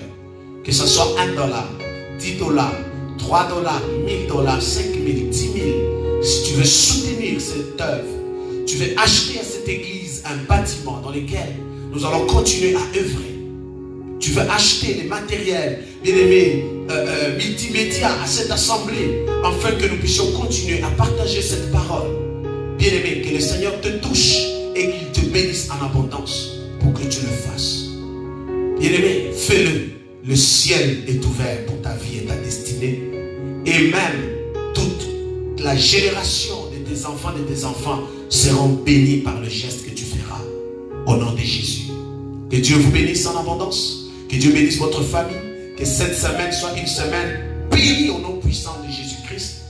[SPEAKER 2] Que ce soit $1, $10, $3, $1000, 5000, 10 000. Si tu veux soutenir cette œuvre, tu veux acheter à cette église un bâtiment dans lequel nous allons continuer à œuvrer. Tu veux acheter les matériels, bien-aimés, multimédia à cette assemblée, afin que nous puissions continuer à partager cette parole. Bien-aimé, que le Seigneur te touche et qu'il te bénisse en abondance pour que tu le fasses. Bien-aimé, fais-le. Le ciel est ouvert pour ta vie et ta destinée. Et même toute la génération de tes enfants seront bénis par le geste que tu feras. Au nom de Jésus. Que Dieu vous bénisse en abondance. Que Dieu bénisse votre famille. Que cette semaine soit une semaine bénie au nom puissant de Jésus-Christ.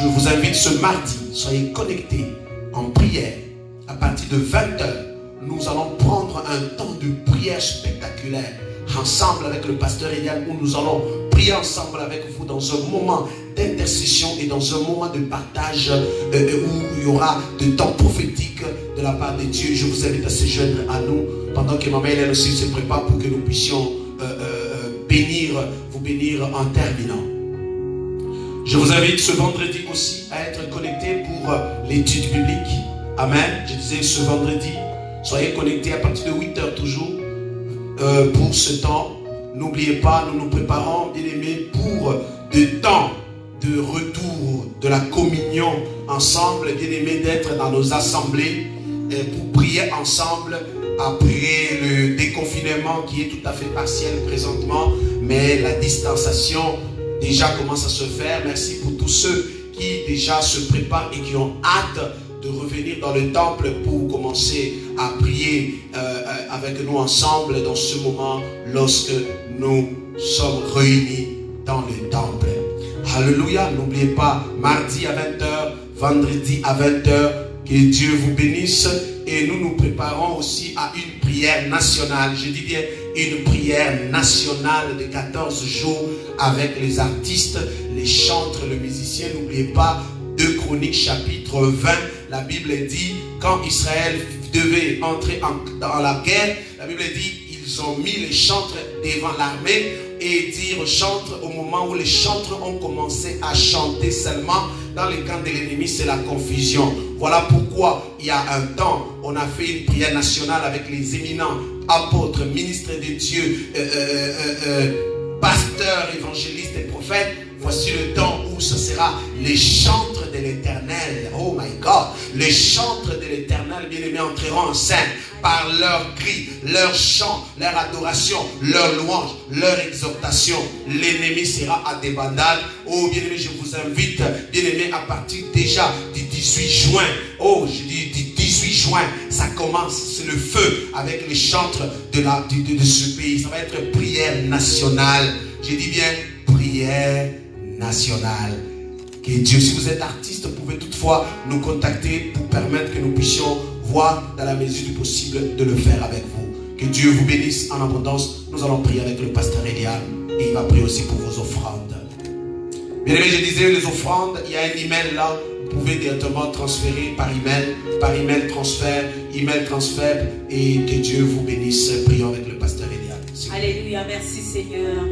[SPEAKER 2] Je vous invite ce mardi, soyez connectés en prière. À partir de 20h, nous allons prendre un temps de prière spectaculaire ensemble avec le pasteur Eliane, où nous allons prier ensemble avec vous dans un moment d'intercession et dans un moment de partage où il y aura de temps prophétiques de la part de Dieu. Je vous invite à se joindre à nous pendant que maman Hélène aussi se prépare pour que nous puissions vous bénir en terminant. Je vous invite ce vendredi aussi à être connectés pour l'étude biblique. Amen. Je disais ce vendredi, soyez connectés à partir de 8h toujours pour ce temps. N'oubliez pas, nous nous préparons, bien-aimés, pour des temps de retour de la communion ensemble, bien-aimés, d'être dans nos assemblées pour prier ensemble après le déconfinement qui est tout à fait partiel présentement, mais la distanciation déjà commence à se faire. Merci pour tous ceux qui déjà se préparent et qui ont hâte de revenir dans le temple pour commencer à prier avec nous ensemble dans ce moment lorsque nous sommes réunis dans le temple. Alléluia. N'oubliez pas, mardi à 20h, vendredi à 20h, que Dieu vous bénisse. Et nous nous préparons aussi à une prière nationale. Je dis bien une prière nationale de 14 jours avec les artistes, les chantres, les musiciens. N'oubliez pas, 2 Chroniques chapitre 20, la Bible dit, quand Israël devait entrer dans la guerre, la Bible dit, ils ont mis les chantres devant l'armée et dire chantre au moment où les chantres ont commencé à chanter seulement. Dans les camps de l'ennemi, c'est la confusion. Voilà pourquoi il y a un temps, on a fait une prière nationale avec les éminents apôtres, ministres de Dieu, pasteurs, évangélistes et prophètes. Voici le temps où ce sera les chantres de l'Éternel. Oh my God. Les chantres de l'Éternel, bien-aimés, entreront en scène par leurs cris, leurs chants, leur adoration, leur louange, leur exhortation. L'ennemi sera à débandade. Oh bien-aimés, je vous invite, bien-aimés, à partir déjà du 18 juin. Oh, je dis du 18 juin, ça commence, c'est le feu avec les chantres de ce pays. Ça va être prière nationale. Je dis bien prière nationale. Que Dieu, si vous êtes artiste, vous pouvez toutefois nous contacter pour permettre que nous puissions voir dans la mesure du possible de le faire avec vous. Que Dieu vous bénisse en abondance. Nous allons prier avec le pasteur Eliane et il va prier aussi pour vos offrandes. Bien aimé, je disais les offrandes, il y a un email là, vous pouvez directement transférer par email transfert, et que Dieu vous bénisse. Prions avec le pasteur Eliane.
[SPEAKER 1] Alléluia, merci Seigneur.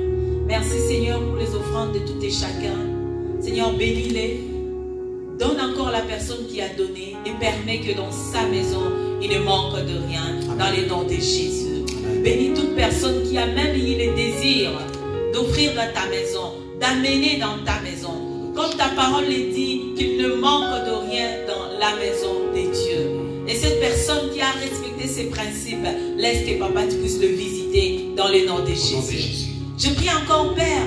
[SPEAKER 1] Merci Seigneur pour les offrandes de tout et chacun. Seigneur, bénis-les. Donne encore la personne qui a donné et permet que dans sa maison, il ne manque de rien. Amen. Dans les noms de Jésus. Amen. Bénis toute personne qui a même eu le désir d'offrir dans ta maison, d'amener dans ta maison. Comme ta parole le dit, qu'il ne manque de rien dans la maison de Dieu. Et cette personne qui a respecté ses principes, laisse que papa tu puisses le visiter dans le nom de Jésus. Je prie encore, Père,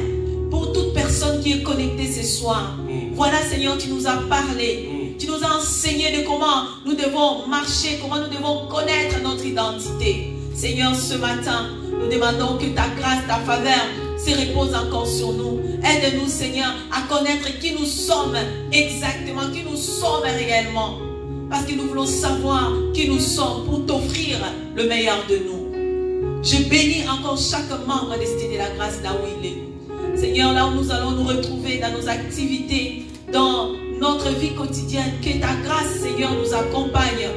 [SPEAKER 1] pour toute personne qui est connectée ce soir. Voilà, Seigneur, tu nous as parlé. Tu nous as enseigné de comment nous devons marcher, comment nous devons connaître notre identité. Seigneur, ce matin, nous demandons que ta grâce, ta faveur se repose encore sur nous. Aide-nous, Seigneur, à connaître qui nous sommes exactement, qui nous sommes réellement. Parce que nous voulons savoir qui nous sommes pour t'offrir le meilleur de nous. Je bénis encore chaque membre destiné de la grâce là où il est. Seigneur, là où nous allons nous retrouver dans nos activités, dans notre vie quotidienne, que ta grâce, Seigneur, nous accompagne.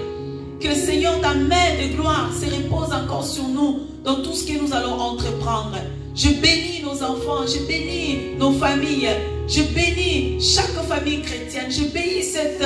[SPEAKER 1] Que, Seigneur, ta main de gloire se repose encore sur nous dans tout ce que nous allons entreprendre. Je bénis nos enfants, je bénis nos familles, Je bénis chaque famille chrétienne. Je bénis cette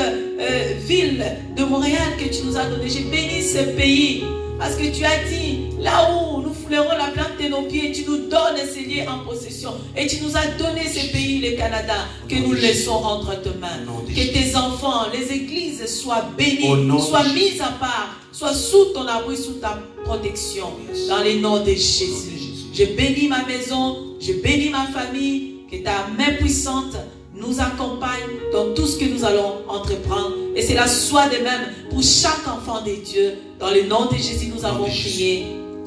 [SPEAKER 1] ville de Montréal que tu nous as donnée. Je bénis ce pays. Parce que tu as dit, là où nous foulerons la plante de nos pieds, tu nous donnes ces lieux en possession. Et tu nous as donné ce pays, le Canada, que nous laissons entre tes mains. Que tes enfants, les églises soient bénies, soient mises à part, soient sous ton abri, sous ta protection. Dans le nom de Jésus. Je bénis ma maison, je bénis ma famille. Que ta main puissante nous accompagne dans tout ce que nous allons entreprendre. Et c'est la soie de même pour chaque enfant de Dieu. Dans le nom de Jésus, nous avons prié.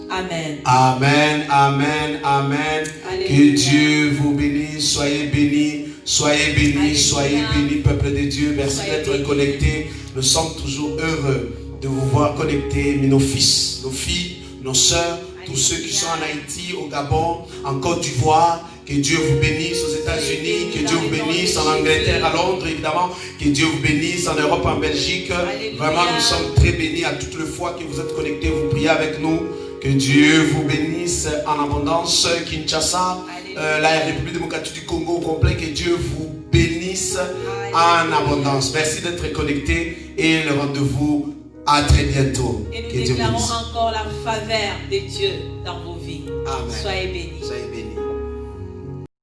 [SPEAKER 1] Amen.
[SPEAKER 2] Amen, amen, amen.
[SPEAKER 1] Alléluia.
[SPEAKER 2] Que Dieu vous bénisse. Soyez bénis. Soyez bénis, soyez bénis, peuple de Dieu. Merci d'être connectés. Nous sommes toujours heureux de vous voir connectés. Mais nos fils, nos filles, nos sœurs, tous ceux qui sont en Haïti, au Gabon, en Côte d'Ivoire, que Dieu vous bénisse aux États-Unis, que Dieu vous bénisse en Angleterre, à Londres, évidemment, que Dieu vous bénisse en Europe, en Belgique. Vraiment, nous sommes très bénis à toutes les fois que vous êtes connectés, vous priez avec nous. Que Dieu vous bénisse en abondance. Kinshasa, la République démocratique du Congo au complet, que Dieu vous bénisse en abondance. Merci d'être connectés et le rendez-vous à très bientôt.
[SPEAKER 1] Et nous déclarons encore la faveur de Dieu dans vos vies.
[SPEAKER 2] Amen.
[SPEAKER 1] Soyez bénis.
[SPEAKER 2] Soyez bénis.